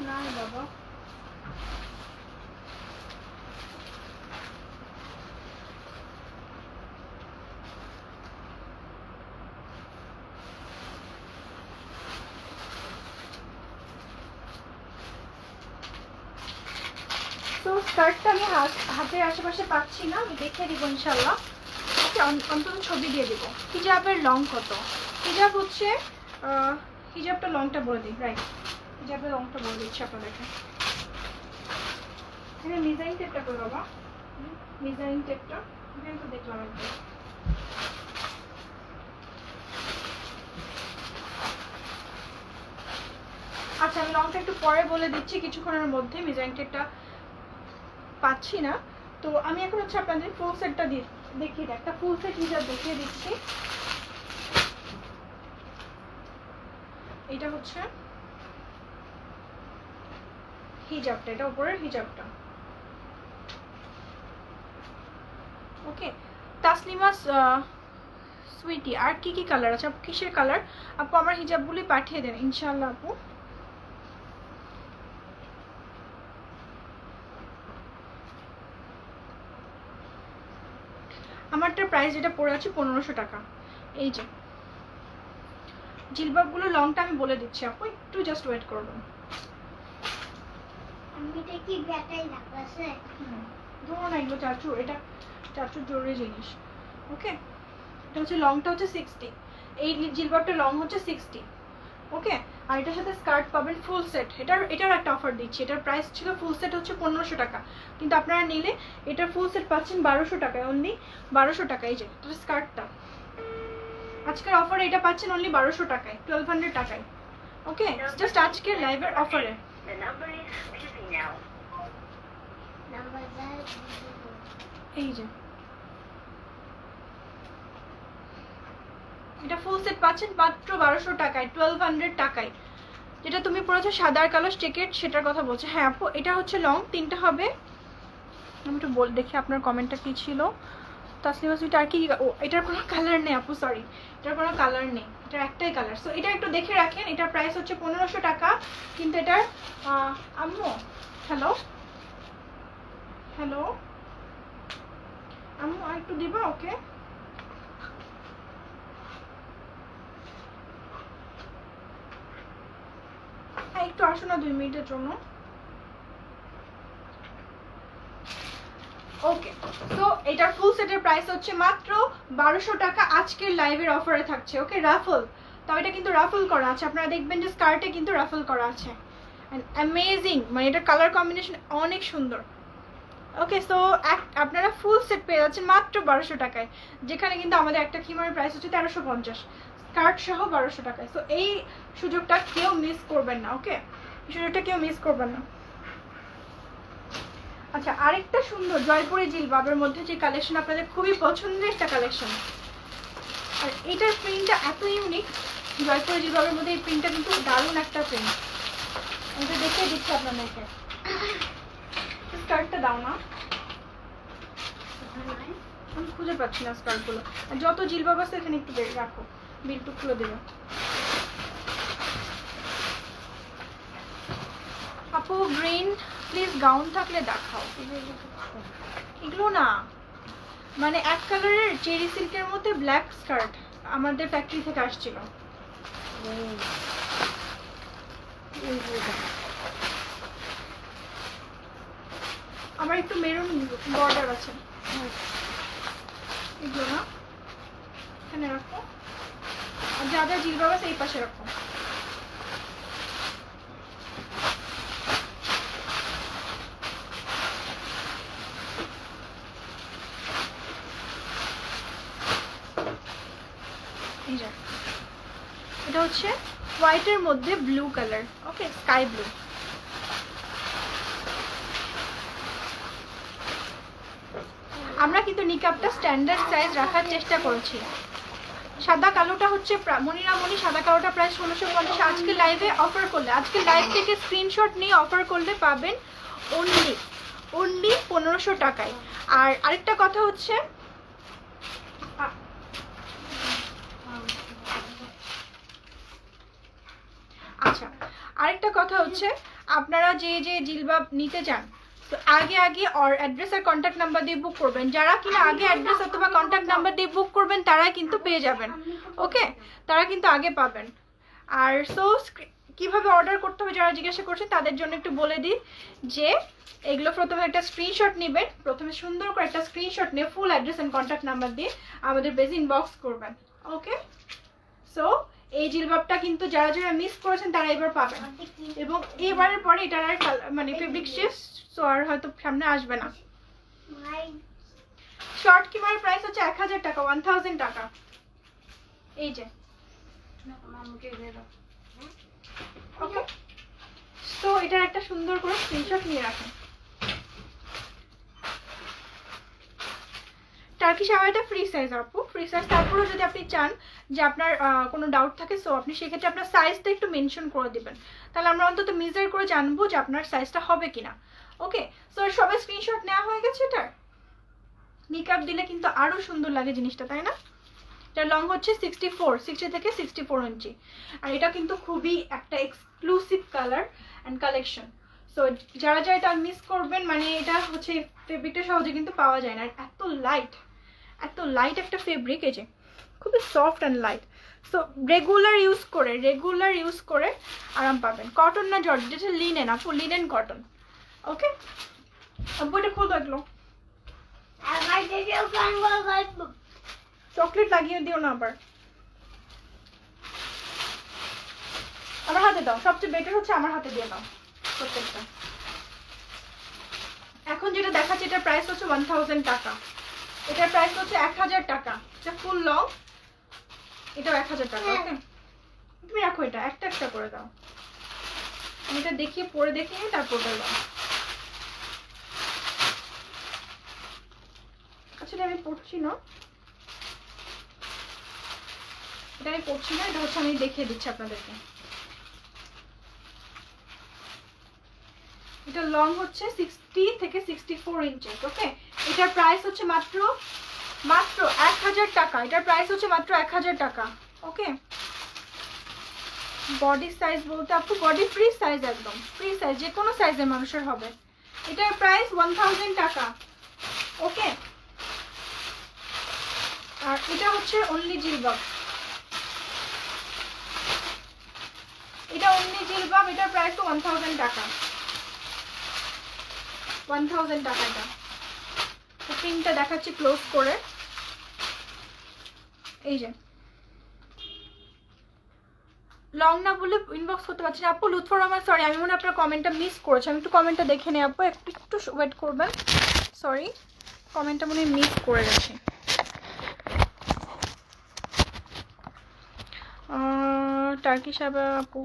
না বাবা তো স্কার্টটা আমি হাতের আশেপাশে পাচ্ছি না, আমি দেখে দিব ইনশাল্লাহ। ওকে অন্তত ছবি দিয়ে দিব। হিজাবের লং কত? হিজাব হচ্ছে হিজাবটা লংটা বলে দিই, রাইট হিজাবের লংটা বলে দিচ্ছি আপনাদেরকে। এখানে ডিজাইন টেপটা করে বাবা, ডিজাইন টেপটা এখানে তো দেখলাম একদম। আচ্ছা আমি লংটা একটু পরে বলে দিচ্ছি, কিছুক্ষণের মধ্যে ডিজাইন টেপটা পাচ্ছি না। তো আমি এখন হচ্ছে আপনাদের ফুল সেটটা দেখিয়ে দিই, একটা ফুল সেট হিজাব দেখিয়ে দিচ্ছি। এটা হচ্ছে হিজাবটা, এটা উপরের হিজাবটা। ওকে তাসলিমা সুইটি আর কি কি কালার আছে, কিসের কালার আপু? আমার হিজাবগুলি পাঠিয়ে দেন ইনশাআল্লাহ আপু। আমারটার প্রাইস যেটা পড়ে আছে 1500 টাকা। এই যে জিলবাবগুলো লংটা আমি বলে দিচ্ছি আপু, একটু জাস্ট ওয়েট করবেন। এটা কি ব্যাটারি লাগছে? ধরো না এগুলো চাচু, এটা চাচুর জরুরি জিনিস। ওকে এটা হচ্ছে লংটা হচ্ছে 60, এই জিলবাবটা লং হচ্ছে 60। ওকে আর এটার সাথে স্কার্ট পাবেন ফুল সেট। এটার একটা অফার দিচ্ছি, এটার প্রাইস ছিল ফুল সেট হচ্ছে 1500 টাকা, কিন্তু আপনারা নিলে এটার ফুল সেট পাচ্ছেন 1200 টাকায়, অনলি 1200 টাকা। এই যে এটার স্কার্টটা আজকের অফারে এটা পাচ্ছেন অনলি 1200 টাকায়, 1200 টাকায়। ওকে জাস্ট আজকের লাইভের অফারে। এই যে এটা ফুল সেট পাচ্ছেন মাত্র 1200 টাকায়, 1200 টাকায়। যেটা তুমি পড়েছো সাদা আর কালো স্টেকেট সেটার কথা বলছো। হ্যাঁ আপু এটা হচ্ছে লং 3টা হবে। আমি একটু দেখি আপনার কমেন্টটা কি ছিল। তাসলিমা সুইট আর কি, ও এটার কোনো কালার নেই আপু, সরি এটার কোনো কালার নেই। এটার একটাই কালার। সো এটা একটু দেখে রাখেন, এটার প্রাইস হচ্ছে 1500 টাকা, কিন্তু এটার আম্মু হ্যালো হ্যালো আম্মু আর একটু দিবা? ওকে, হ্যাঁ একটু আসো না 2 মিনিটের জন্য। ওকে, তো এটার ফুল সেটের প্রাইস হচ্ছে মাত্র 1200 টাকা, আজকের লাইভের অফারে থাকছে। ওকে, রাফল, তাও এটা কিন্তু রাফল করা আছে, আপনারা দেখবেন যে স্কার্টে কিন্তু রাফল করা আছে, অ্যান্ড অ্যামেজিং, মানে এটার কালার কম্বিনেশন অনেক সুন্দর। ওকে, সো আপনারা ফুল সেট পেয়ে যাচ্ছেন মাত্র 1200 টাকায়, যেখানে কিন্তু আমাদের একটা খিমারের প্রাইস হচ্ছে 1350, স্কার্ট সহ 1200 টাকায়। সো এই সুযোগটা কেউ মিস করবেন না। ওকে, এই সুযোগটা কেউ মিস করবেন না। আচ্ছা, আরেকটা সুন্দর জয়পুরি জিলবাবের মধ্যে যে কালেকশন আপনাদের খুবই পছন্দের একটা কালেকশন, আর এটার প্রিন্টটা এত ইউনিক। জয়পুরি জিলবাবের মধ্যে এই প্রিন্টটা কিন্তু দারুণ একটা প্রিন্ট, এটা দেখে দিচ্ছি আপনাদেরকে। স্কার্টটা দাও না, আমি খুঁজে পাচ্ছি না স্কার্টগুলো। আর যত জিলবাব আছে এখানে একটু রাখো, বিলটু খুলে দেবে। আপু গ্রিন প্লিজ, গাউন থাকলে দেখাও। এগুলো না, মানে এক কালারের চেরি সিল্কের মধ্যে ব্ল্যাক স্কার্ট আমাদের ফ্যাক্টরি থেকে আসছিল। আমার একটু মেরুন বর্ডার আছে, এগুলো না এখানে রাখো, আর যা যা জিলবাব আছে এই পাশে রাখো। এটা হচ্ছে হোয়াইটের মধ্যে ব্লু কালার, ওকে, স্কাই ব্লু। আমরা কিন্তু নিকাবটা স্ট্যান্ডার্ড সাইজ রাখার চেষ্টা করেছি। সাদা কালোটা হচ্ছে মনিরামণি, সাদা কালোটা প্রায় 1650। আজকে লাইভে অফার করলে, আজকে লাইভ থেকে স্ক্রিনশট নিয়ে অফার করলে পাবেন অনলি 1500 টাকায়। আর আরেকটা কথা হচ্ছে, আচ্ছা আরেকটা কথা হচ্ছে, আপনারা যে যে জিলবাব নিতে চান তো আগে ওর অ্যাড্রেস আর কন্ট্যাক্ট নাম্বার দিয়ে বুক করবেন। যারা কিনা আগে অ্যাড্রেস অথবা কন্ট্যাক্ট নাম্বার দিয়ে বুক করবেন তারা কিন্তু পেয়ে যাবেন। ওকে, তারা কিন্তু আগে পাবেন। আর সো কিভাবে অর্ডার করতে হবে যারা জিজ্ঞাসা করছেন তাদের জন্য একটু বলে দিই যে এগুলো প্রথমে একটা স্ক্রিনশট নেবেন, প্রথমে সুন্দর করে একটা স্ক্রিনশট নিয়ে full address and contact number দিয়ে আমাদের পেজে ইনবক্স করবেন। ওকে, সো এই জিলবাবটা কিন্তু যারা যারা মিস করেছেন তারা এবার পাবেন, এবং এবারের পরে এটার আর মানে ফেব্রিক শেষ, সো আর হয়তো সামনে আসবে না। শর্ট কিমার প্রাইস হচ্ছে 1000 টাকা, 1000 টাকা। এই যে ওকে, তো এটার একটা সুন্দর করে স্ক্রিনশট নিয়ে রাখেন। টার্কিশ হাওয়াইটা ফ্রি সাইজ আপু, ফ্রি সাইজ। তারপরেও যদি আপনি চান যে আপনার কোনো ডাউট থাকে, সো আপনি সেক্ষেত্রে আপনার সাইজটা একটু মেনশন করে দিবেন, তাহলে আমরা অন্তত মেজার করে জানবো যে আপনার সাইজটা হবে কিনা। ওকে, সো সবাই স্ক্রিনশট নেওয়া হয়ে গেছে। এটার নিকাব দিলে কিন্তু আরো সুন্দর লাগে জিনিসটা, তাই না? এটা লং হচ্ছে 60 থেকে 64 ইঞ্চি, আর এটা কিন্তু খুবই একটা exclusive colour and collection. So যারা যারা এটা মিস করবেন, মানে এটা হচ্ছে ফেব্রিকটা সহজে কিন্তু পাওয়া যায় না, এত লাইট একটা ফেব্রিক, এই যে খুবই soft and light. So regular use করে আরাম পাবেন। কটন না জর্জেট, যেটা লিনেন আপু, লিনেন কটন। ওকে, আপু এটা খুলতো এগুলো, চকলেট লাগিয়ে দিও না আবার, আমার হাতে দাও, সবচেয়ে বেটার হচ্ছে আমার হাতে দিয়ে দাও প্রত্যেকটা। এখন যেটা দেখাচ্ছে এটার প্রাইস হচ্ছে 1000 টাকা, এটার প্রাইস হচ্ছে 1000 টাকা। এটা ফুল লং, এটাও 1000 টাকা। ওকে, তুমি রাখো, এটা একটা একটা করে দাও, আমি এটা দেখিয়ে পরে দেখিয়ে তারপর দাও। আসলে আমি পড়ছি না, এটা হচ্ছে আমি দেখিয়ে দিচ্ছি আপনাদেরকে। এটা লং হচ্ছে 60 থেকে 64 ইঞ্চি। ওকে, এটার প্রাইস হচ্ছে মাত্র 1000 টাকা, এটার প্রাইস হচ্ছে মাত্র 1000 টাকা। ওকে, বডি সাইজ বলতে আপু বডি ফ্রি সাইজ, একদম ফ্রি সাইজ, যে কোনো সাইজের মানুষের হবে। এটার প্রাইস 1000 টাকা। ওকে, আর এটা হচ্ছে অনলি জিলবাব, এটা অনলি জিলবাব, এটার প্রাইস তো 1000 টাকা, 1000 টাকা। এটা প্রিন্টটা দেখাচ্ছি ক্লোজ করে, এই যে লং না বলে ইনবক্স করতে পারছি না আপু। লুৎফর রহমান, সরি আমি মনে হয় আপনার কমেন্টটা মিস করেছি, আমি একটু কমেন্টটা দেখে নিই আপু, একটু ওয়েট করবেন, সরি কমেন্টটা মনে হয় মিস করে গেছি। টার্কি সাবা আপু,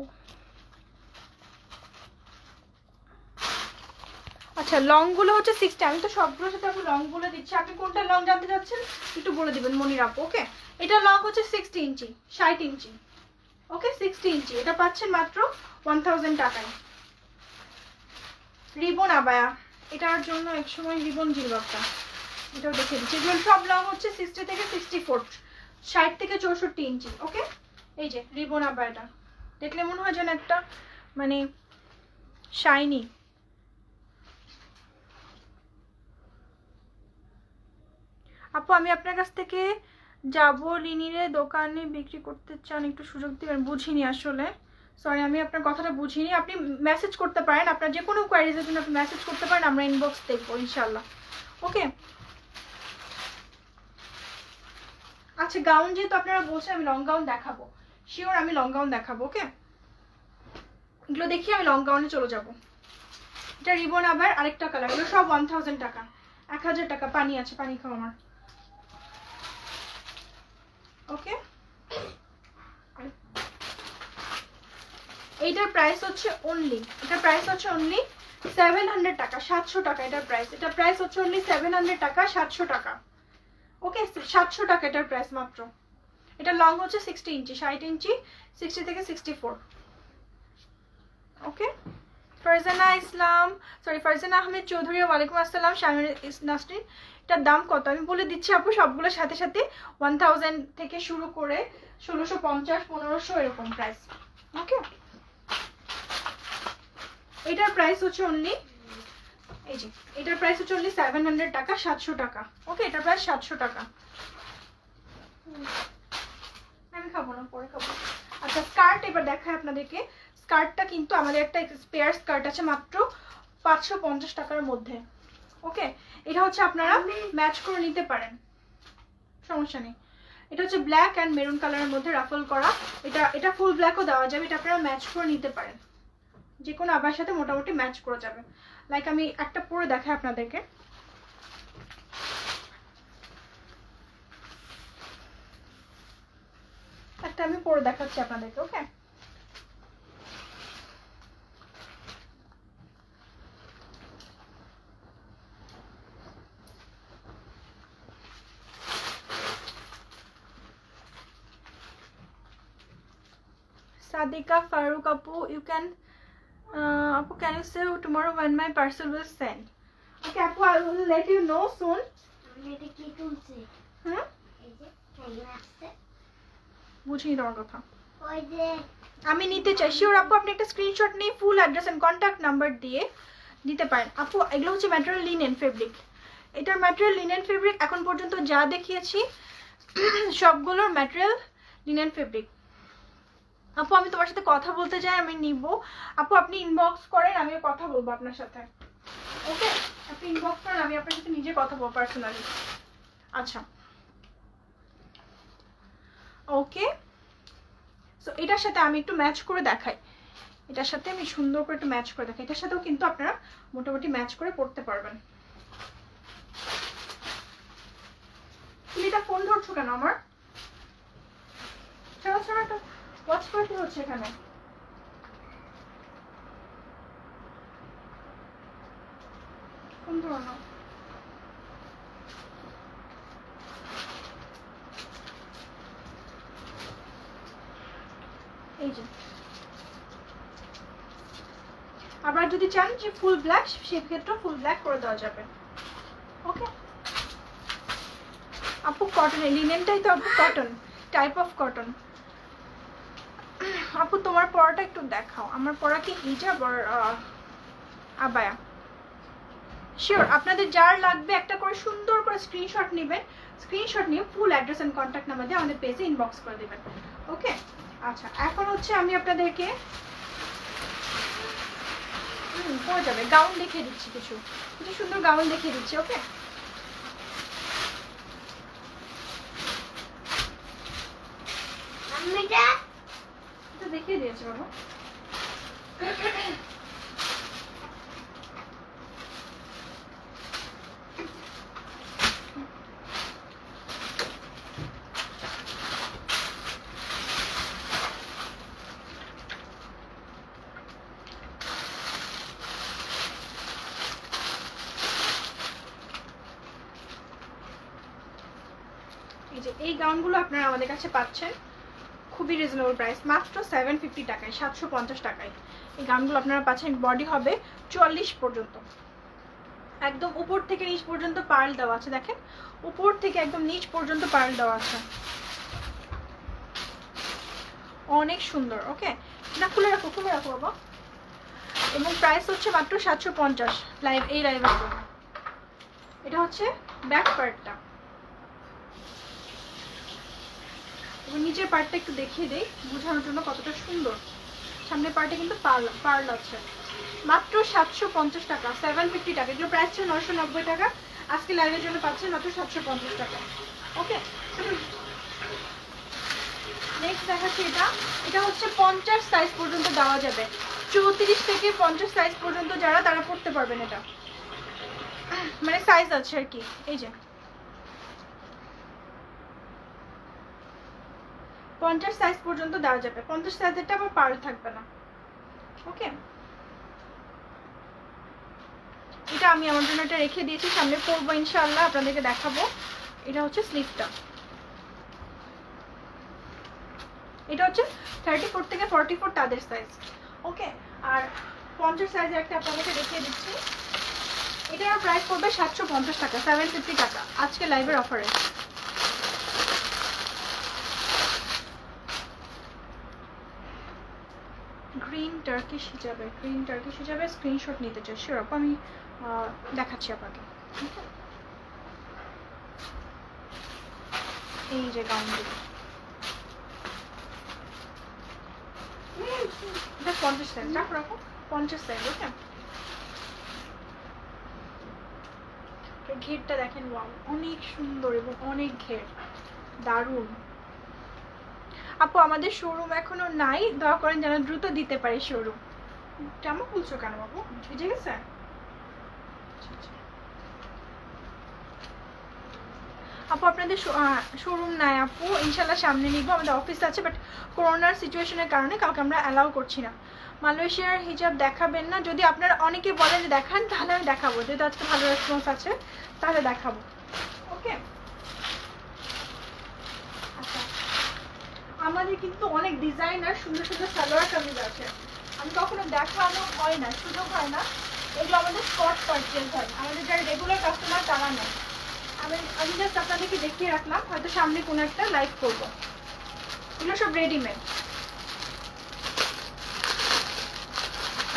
আচ্ছা লংগুলো হচ্ছে 60, আমি তো সবগুলোর সাথে আপু লং বলে দিচ্ছি, আপনি কোনটা লং জানতে চাচ্ছেন একটু বলে দিবেন মনির আপু। ওকে, এটা লং হচ্ছে 60 ইঞ্চি, 60 ইঞ্চি। ওকে 60 ইঞ্চি, এটা পাচ্ছেন মাত্র 1000 টাকায়। রিবন আবায়া, এটার জন্য একসময় রিবন জিলবাবটা, এটাও দেখে দিচ্ছি। এগুলো সব লং হচ্ছে 60 থেকে 64, 60 থেকে 64 ইঞ্চি। ওকে, এই যে রিবন আবায়াটা দেখলে মনে হয় যেন একটা মানে শাইনি। আপু আমি আপনার কাছ থেকে যাব, লিনিরে দোকানে বিক্রি করতে চান, একটু সুযোগ দিবেন। বুঝিনি আসলে, সরি আমি আপনার কথাটা বুঝিনি। আপনি মেসেজ করতে পারেন, আপনার যে কোনো কোয়ারিজের জন্য আপনি মেসেজ করতে পারেন, আমরা ইনবক্স দেখবো ইনশাল্লাহ। ওকে, আচ্ছা গাউন যেহেতু আপনারা বলছেন আমি লং গাউন দেখাবো, শিওর আমি লং গাউন দেখাবো। ওকে, এগুলো দেখি আমি লং গাউনে চলে যাব। এটা রিবন আবার আরেকটা কালার, এগুলো সব 1000 টাকা, 1000 টাকা। পানি আছে, পানি খাও আমার। ওকে, এইটার প্রাইস হচ্ছে অনলি, এটার প্রাইস হচ্ছে অনলি 700 টাকা, 700 টাকা এটার প্রাইস। এটার প্রাইস হচ্ছে অনলি 700 টাকা, 700 টাকা। ওকে 700 টাকা এটার প্রাইস মাত্র। এটা লং হচ্ছে 60 ইঞ্চি, 60 ইঞ্চি, 60 থেকে 64। ওকে, ফারজানা ইসলাম, সরি ফারজানা আহমেদ চৌধুরী, ওয়ালাইকুম আসসালাম। শামির নাসরিন, এটার দাম কত আমি বলে দিচ্ছি আপু, সবগুলোর সাথে সাথে 1000 থেকে শুরু করে 1650, 1500 এরকম প্রাইস। ওকে, এটার প্রাইস হচ্ছে অনলি, এই যে এটার প্রাইস হচ্ছে অনলি 700 টাকা, 700 টাকা। ওকে, এটার প্রাইস 700 টাকা। আমি খাবো না, পরে খাবো। আচ্ছা স্কার্ট এবার দেখায় আপনাদেরকে। স্কার্টটা কিন্তু আমাদের একটা স্পেয়ার স্কার্ট আছে মাত্র 550 টাকার মধ্যে। ওকে, এটা হচ্ছে আপনারা ম্যাচ করে নিতে পারেন, সমস্যা নেই। এটা হচ্ছে ব্ল্যাক অ্যান্ড মেরুন কালারের মধ্যে রাফল করা, এটা ফুল ব্ল্যাকও দেওয়া যাবে, এটা আপনারা ম্যাচ করে নিতে পারেন, যে কোনো আবার সাথে মোটামুটি ম্যাচ করে যাবে। লাইক আমি একটা পরে দেখাই আপনাদেরকে। একটা আমি পরে দেখাচ্ছি আপনাদেরকে। ওকে, Sadika Farooq Apu, you can Apu, can you say tomorrow when my parcel will send? Okay Apu, I will let you know soon. এটা কি তুলছে? এই যে খাইয়ে আসছে। বুঝিনি তোমার কথা। ওই যে আমি নিতে চাই, শিওর আপু আপনি একটা স্ক্রিনশট নিয়ে full address and contact number দিয়ে দিতে পারেন। আপু এগুলো হচ্ছে ম্যাটেরিয়াল লিনেন ফেব্রিক, এটার ম্যাটেরিয়াল লিনেন ফেব্রিক। এখন পর্যন্ত যা দেখিয়েছি সবগুলোর ম্যাটেরিয়াল লিনেন ফেব্রিক। আপু আমি তোমার সাথে কথা বলতে চাই, আমি নিব। আপু আপনি ইনবক্স করেন, আমি কথা বলবো আপনার সাথে। ওকে, আপনি ইনবক্স করেন, আমি আপনার সাথে নিজে কথা বলবো পার্সোনালি। আচ্ছা ওকে, সো এটার সাথে আমি একটু ম্যাচ করে দেখাই, এটার সাথে আমি সুন্দর করে একটু ম্যাচ করে দেখাই। এটার সাথেও কিন্তু আপনারা মোটামুটি ম্যাচ করে পড়তে পারবেন। তুমি এটা ফোন ধরছো কেন আমার? চলো চলো, একটা ওয়াচ পার্টি হচ্ছে এখানে। ফোন ধরো না। এই যে আবার যদি চান যে ফুল ব্ল্যাক, সেক্ষেত্রে ফুল ব্ল্যাক করে দেওয়া যাবে। ওকে আপু কটন, লিনেনটাই তো আপু কটন, টাইপ অফ কটন। আপু তোমার পরাটা একটু দেখাও, আমার পরা কি হিজাব আর আবায়া? শিওর, আপনাদের যার লাগবে একটা করে সুন্দর করে স্ক্রিনশট নেবেন, স্ক্রিনশট নিয়ে full address and contact number দিয়ে আমাদের পেজে ইনবক্স করে দেবেন। ওকে, আচ্ছা এখন হচ্ছে আমি আপনাদেরকে পরে যাবে গাউন দেখিয়ে দিচ্ছি, কিছু কিছু সুন্দর গাউন দেখিয়ে দিচ্ছি। ওকে, এটা দেখিয়ে দিয়েছে বাবা। এই যে এই গাউনগুলো আপনারা আমাদের কাছে পাচ্ছেন খুবই রিজনেবল প্রাইস, মাত্র 750 টাকায়, 750 টাকায় এই গাউনগুলো আপনারা পাচ্ছেন। বডি হবে 44 পর্যন্ত, একদম উপর থেকে নিচ পর্যন্ত পার্ল দেওয়া আছে, দেখেন উপর থেকে একদম নিচ পর্যন্ত পার্ল দেওয়া আছে, অনেক সুন্দর। ওকে, না খুলে রাখো, খুলে রাখো বাবা। এবং প্রাইস হচ্ছে মাত্র 750 লাইভ, এই লাইভের জন্য। এটা হচ্ছে ব্যাক পার্টটা, এবং নিচের পার্টটা একটু দেখিয়ে দেই বোঝানোর জন্য কতটা সুন্দর। সামনের পার্টে কিন্তু পার্ল আছে, মাত্র 750 টাকা, 750 টাকা। এগুলো প্রাইস ছিল 990 টাকা, আজকে লাইভের জন্য পাচ্ছেন মাত্র 750 টাকা। ওকে, নেক্সট দেখাচ্ছি এটা। এটা হচ্ছে 50 সাইজ পর্যন্ত দেওয়া যাবে, 34 থেকে 50 সাইজ পর্যন্ত যারা তারা পড়তে পারবেন। এটা মানে সাইজ আছে আর কি, এই যে 50 সাইজ পর্যন্ত দেওয়া যাবে। 50 সাইজেরটা আবার পার্ল থাকবে না। ওকে, এটা আমি আমার জন্য এটা রেখে দিয়েছি, সামনে পরবো ইনশাআল্লাহ, আপনাদেরকে দেখাবো। এটা হচ্ছে স্লিভটা, এটা হচ্ছে 34 থেকে 44 তাদের সাইজ। ওকে, আর 50 সাইজের একটা আপনাদেরকে দেখিয়ে দিচ্ছি। এটার প্রাইস পড়বে 750 টাকা, 750 টাকা আজকে লাইভের অফারে। গ্রিন টার্কিশ হিজাবে, গ্রিন টার্কিশ হিজাবে স্ক্রিনশট নিতে চাই, শিওর আপু আমি দেখাচ্ছি আপনাকে। এই যে গাউনগুলো, এটা 50 সাইজ, রাখো রাখো 50 সাইজ। ওকে, ঘেরটা দেখেন, ওয়াও অনেক সুন্দর এবং অনেক ঘের, দারুণ। আপু আমাদের শোরুম এখনো নাই, দয়া করেন যেন দ্রুত দিতে পারি শোরুম। জামা খুলছো কেন বাবু, ভিজে গেছে? আপু আপনাদের শোরুম নাই আপু, ইনশাল্লাহ সামনে নিব, আমাদের অফিস আছে, বাট করোনার সিচুয়েশনের কারণে কাউকে আমরা অ্যালাউ করছি না। মালয়েশিয়ার হিজাব দেখাবেন না? যদি আপনারা অনেকে বলেন যে দেখান, তাহলে আমি দেখাবো, যদি আজকে ভালো রেসপন্স আছে তাহলে দেখাবো। ওকে, আচ্ছা আমাদের কিন্তু অনেক ডিজাইন আর সুন্দর সুন্দর সালোয়ার কামিজ আছে, আমি কখনো দেখানো হয় না, সুযোগ হয় না, এগুলো আমাদের স্পট পারচেজ হয়, আমাদের যারা রেগুলার কাস্টমার তারা নেয়। আমি জাস্ট আপনাদেরকে দেখিয়ে রাখলাম, হয়তো সামনে কোনো একটা লাইভ করবো। এগুলো সব রেডিমেড,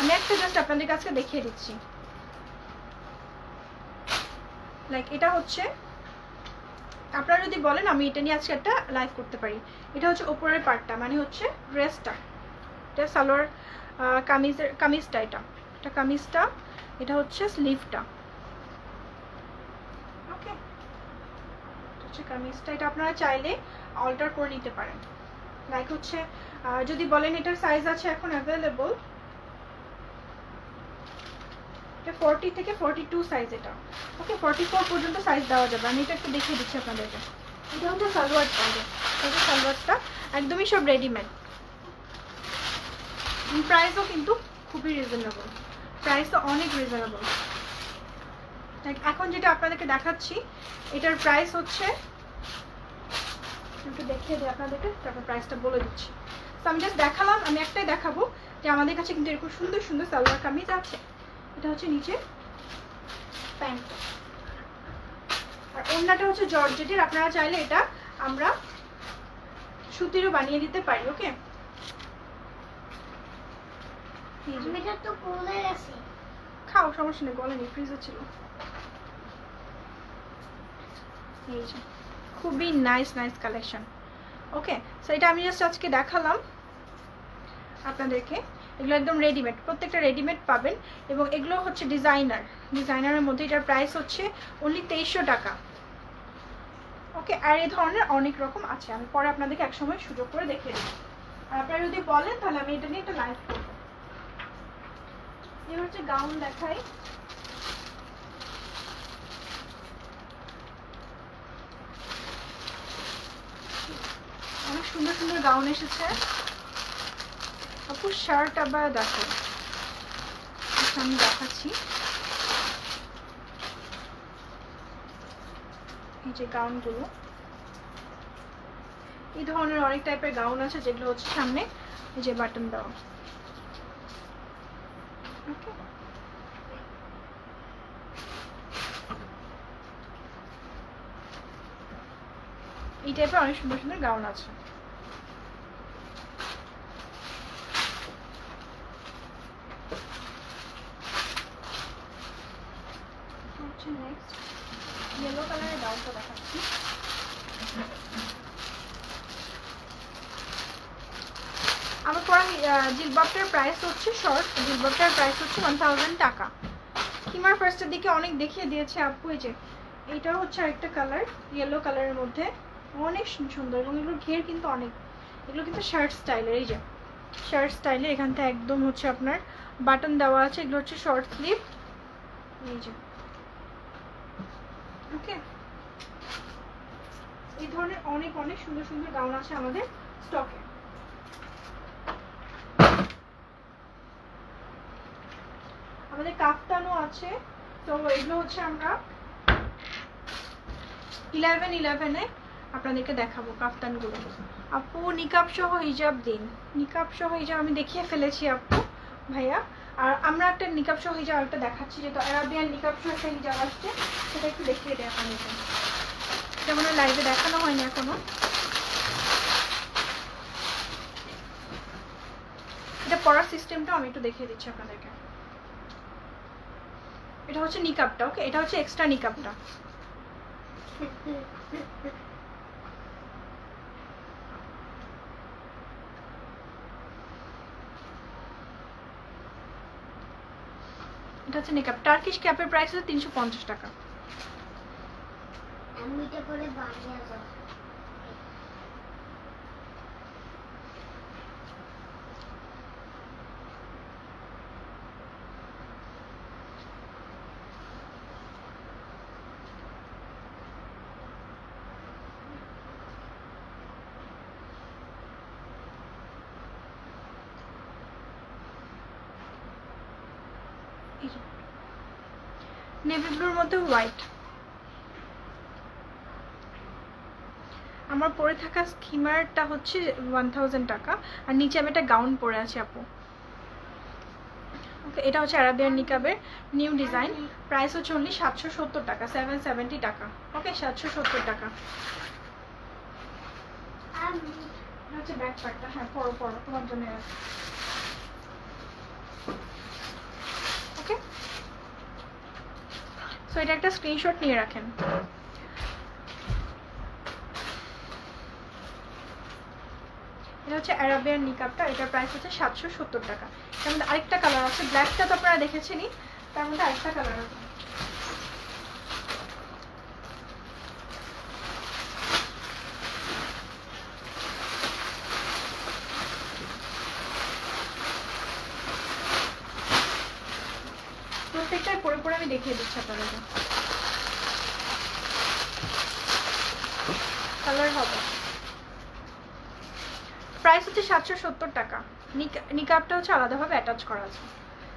আমি একটা জাস্ট আপনাদের কাছে দেখিয়ে দিচ্ছি। লাইক এটা হচ্ছে, আপনারা যদি বলেন আমি এটা নিয়ে আজকে একটা লাইভ করতে পারি। এটা হচ্ছে ওপরের পার্টটা, মানে হচ্ছে ড্রেসটা, এটা সালোয়ার কামিজটা, এটা কামিজটা, এটা হচ্ছে স্লিভটা। ওকে, হচ্ছে কামিজটা, এটা আপনারা চাইলে অল্টার করে নিতে পারেন। লাইক হচ্ছে যদি বলেন এটার সাইজ আছে এখন অ্যাভেলেবল, এটা 40 থেকে 42 সাইজ এটা। ওকে, 44 পর্যন্ত সাইজ দেওয়া যাবে। আমি এটা একটু দেখিয়ে দিচ্ছি আপনাদেরকে। এটা হচ্ছে সালোয়ারটা, এটা সালোয়ারটা একদমই সব রেডিমেড। প্রাইসও কিন্তু খুবই রিজনেবল, প্রাইসও অনেক রিজনেবল। এখন যেটা আপনাদেরকে দেখাচ্ছি এটার প্রাইস হচ্ছে, একটু দেখিয়ে দিই আপনাদেরকে, তারপর প্রাইসটা বলে দিচ্ছি। তো আমি জাস্ট দেখালাম, আমি একটাই দেখাবো যে আমাদের কাছে কিন্তু এরকম সুন্দর সুন্দর সালোয়ার কামিজ আছে। এটা হচ্ছে নিচে প্যান্ট, আর ওড়নাটা হচ্ছে জর্জেটের, আপনারা চাইলে এটা আমরা সুতিরও বানিয়ে দিতে পারি। ওকে, এই যে এটা তো কোলে আছে। খাও, সমস্যা নেই, গলেনি, ফ্রিজে ছিল। এই যে খুবই নাইস নাইস কালেকশন। ওকে, সো এটা আমি জাস্ট আজকে দেখালাম আপনাদেরকে। এগুলো একদম রেডিমেড, প্রত্যেকটা রেডিমেড পাবেন এবং এগুলো হচ্ছে ডিজাইনারের মধ্যে। এটার প্রাইস হচ্ছে অনলি 2300 টাকা। ওকে, আর এই ধরনের অনেক রকম আছে, আমি পরে আপনাদেরকে একসময় সুযোগ করে দেখিয়ে দেবো। আর আপনারা যদি বলেন তাহলে আমি এটা নিয়ে একটা লাইভ করবো। এই হচ্ছে গাউন দেখাই। অনেক সুন্দর সুন্দর গাউন এসেছে আপু। শার্ট আবার দেখো, আমি দেখাচ্ছি। এই যে গাউনগুলো, এই ধরনের অনেক টাইপের গাউন আছে যেগুলো হচ্ছে সামনে এই যে বাটন দেওয়া। ওকে, এই টাইপের অনেক সুন্দর সুন্দর গাউন আছে। নেক্সট ইয়েলো কালারের গাউনটা দেখাচ্ছি। আমার পরা জিলবাবটার প্রাইস হচ্ছে, শর্ট জিলবাবটার প্রাইস হচ্ছে 1000 টাকা। কিমার ফার্স্টের দিকে অনেক দেখিয়ে দিয়েছে আপু। এই যে এইটাও হচ্ছে আরেকটা কালার, ইয়েলো কালারের মধ্যে, অনেক সুন্দর এবং এগুলোর ঘের কিন্তু অনেক। এগুলো কিন্তু শার্ট স্টাইলের, এই যে শার্ট স্টাইলের, এখান থেকে একদম হচ্ছে আপনার বাটন দেওয়া আছে। এগুলো হচ্ছে শর্ট স্লিভ, এই যে। ওকে, এই ধরনের অনেক অনেক সুন্দর সুন্দর গাউন আছে আমাদের স্টকে। আমাদের কাফতানও আছে। তো এগুলো হচ্ছে আমরা 11-11-এ আপনাদেরকে দেখাবো কাফতানগুলো। আপু নিকাব সহ হিজাব দিন। নিকাব সহ হিজাব আমি দেখিয়ে ফেলেছি আপু ভাইয়া। আর আমরা একটা নিকাব সহ হিজাব একটা দেখাচ্ছি, যেহেতু আরাবিয়ান নিকাব সহ একটা হিজাব আসছে, সেটা একটু দেখিয়ে দেয় আপনাদেরকে। এটা মনে হয় লাইভে দেখানো হয়নি এখনো। এটা পড়ার সিস্টেমটাও আমি একটু দেখিয়ে দিচ্ছি আপনাদেরকে। এটা হচ্ছে নিকাবটা। ওকে, এটা হচ্ছে এক্সট্রা নিকাবটা। এটা হচ্ছে নিকাব। টার্কিশ ক্যাপের প্রাইস হচ্ছে 350 টাকা। আমি এটা পরে বানিয়ে যাব। নেভি ব্লুর মধ্যে হোয়াইট। আমার পরে থাকা স্কিমারটা হচ্ছে 1000 টাকা, আর নিচে আমি একটা গাউন পরে আছি আপু। ওকে, এটা হচ্ছে আরাবিয়ান নিকাবের নিউ ডিজাইন। প্রাইস হচ্ছে অনলি 770 টাকা, 770 টাকা। ওকে, 770 টাকা। এটা হচ্ছে ব্যাক পার্টটা। হ্যাঁ, পরো পরো, তোমার জন্য। ওকে, সো এটা একটা স্ক্রিনশট নিয়ে রাখেন। এটা হচ্ছে আরাবিয়ান নিকাবটা, এটার প্রাইস হচ্ছে 770 টাকা। তার মধ্যে আরেকটা কালার আছে, ব্ল্যাকটা তো আপনারা দেখেছেনই, তার মধ্যে আরেকটা কালার আছে। প্রত্যেকটাই পরে পরে আমি দেখিয়ে দিচ্ছি আপনাদেরকে। কালার হবে, প্রাইস হচ্ছে 770 টাকা। নিকাবটা হচ্ছে আলাদাভাবে অ্যাটাচ করা আছে।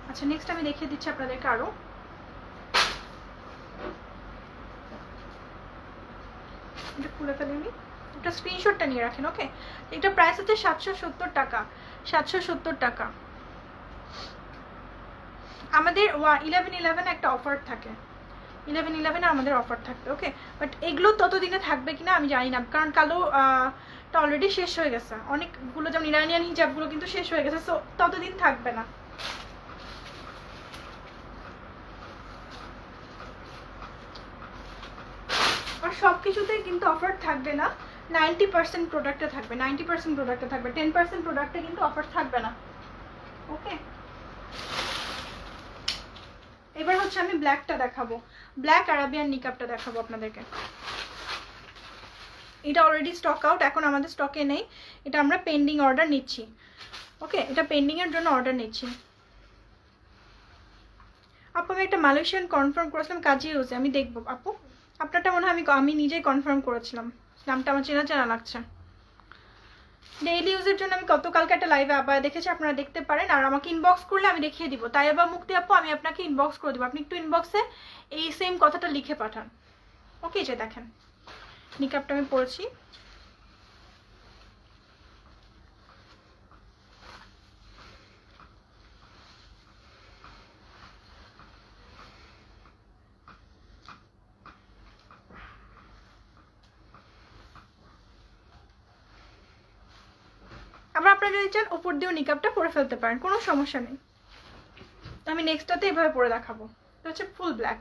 আচ্ছা, নেক্সট আমি দেখিয়ে দিচ্ছি আপনাদেরকে আরো। এটা খুলে ফেলিনি, এটা স্ক্রিনশটটা নিয়ে রাখেন। ওকে, এটা প্রাইস হচ্ছে 770 টাকা। 770 টাকা। আমাদের 11-11 একটা অফার থাকে, 11-11 আমাদের অফার থাকবে। ওকে, বাট এগুলো ততদিনে থাকবে কিনা আমি জানি না, কারণ কালো অলরেডি শেষ হয়ে গেছে। অনেকগুলো যেমন ইরানিয়ান হিজাবগুলো কিন্তু শেষ হয়ে গেছে, সো ততদিন থাকবে না। সব কিছুতেই কিন্তু অফার থাকবে না, 90% প্রোডাক্টে থাকবে, 90% প্রোডাক্টে থাকবে, 10% প্রোডাক্টে কিন্তু অফার থাকবে না। ওকে, এবার হচ্ছে আমি ব্ল্যাকটা দেখাবো, ব্ল্যাক আরাবিয়ান নিকাবটা দেখাবো আপনাদেরকে। এটা অলরেডি স্টক আউট, এখন আমাদের স্টকে নেই, এটা আমরা পেন্ডিং অর্ডার নিচ্ছি। ওকে, এটা পেন্ডিংয়ের জন্য অর্ডার নিচ্ছি। আপু আমি একটা মালয়েশিয়ান কনফার্ম করেছিলাম কাজী ইউজে, আমি দেখবো আপু। আপনারটা মনে হয় আমি নিজেই কনফার্ম করেছিলাম, নামটা আমার চেনা চেনা লাগছে। ডেইলি ইউজের জন্য আমি গতকালকে একটা লাইভে আবার দেখেছি, আপনারা দেখতে পারেন, আর আমাকে ইনবক্স করলে আমি দেখিয়ে দিব। তাই আবার মুক্তি আপু আমি আপনাকে ইনবক্স করে দেবো, আপনি একটু ইনবক্সে এই সেম কথাটা লিখে পাঠান। ওকে, যে দেখেন নিকাবটা আমি পড়েছি। আবার আপনারা যদি চান উপর দিয়েও নিকাবটা পরে ফেলতে পারেন, কোনো সমস্যা নেই। আমি নেক্সটটাতে এভাবে পরে দেখাবো। এটা হচ্ছে ফুল ব্ল্যাক।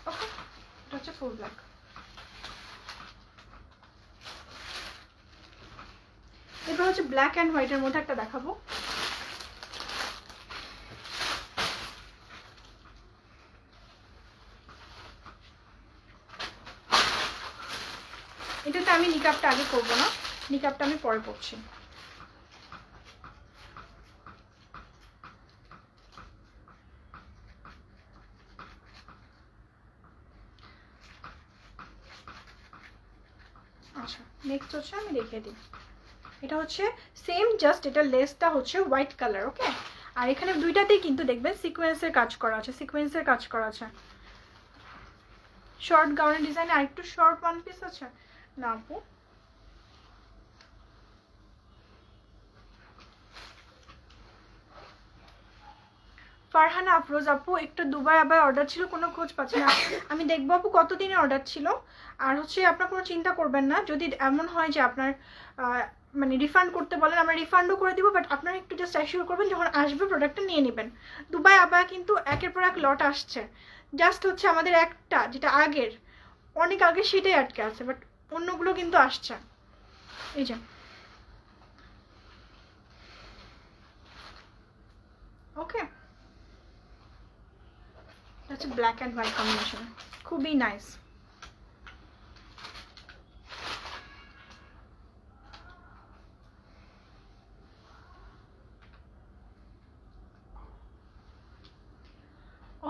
ওকে, এটা হচ্ছে ফুল ব্ল্যাক। এবার হচ্ছে ব্ল্যাক অ্যান্ড হোয়াইটের মধ্যে একটা দেখাবো। এটাতে আমি নিকাবটা আগে করবো না, নিকাবটা আমি পরে পরছি। আচ্ছা, নেক্সট হচ্ছে আমি দেখিয়ে দিই। এটা হচ্ছে সেম, জাস্ট এটা লেসটা হচ্ছে হোয়াইট কালার। ওকে, আর এখানে দুইটাতেই কিন্তু দেখবেন সিকোয়েন্সের কাজ করা আছে, সিকোয়েন্সের কাজ করা আছে। শর্ট গাউনের ডিজাইন আর একটু শর্ট ওয়ান পিস আছে না আপু? ফারহানা আফরোজ আপু, একটু দুবাই আবার অর্ডার ছিল, কোনো খোঁজ পাচ্ছি না। আমি দেখবো আপু কতদিনে অর্ডার ছিল। আর হচ্ছে আপনার কোনো চিন্তা করবেন না, যদি এমন হয় যে আপনার মানে রিফান্ড করতে বলেন, আমরা রিফান্ডও করে দিব, বাট আপনারা একটু জাস্ট অ্যাসিওর করবেন যখন আসবে প্রোডাক্টটা নিয়ে নেবেন। দুবাই আবার কিন্তু একের পর এক লট আসছে, জাস্ট হচ্ছে আমাদের একটা যেটা আগের অনেক আগে সেটাই আটকে আছে, বাট অন্যগুলো কিন্তু আসছে। এই যে ওকে, হচ্ছে ব্ল্যাক অ্যান্ড হোয়াইট কম্বিনেশন, খুবই নাইস।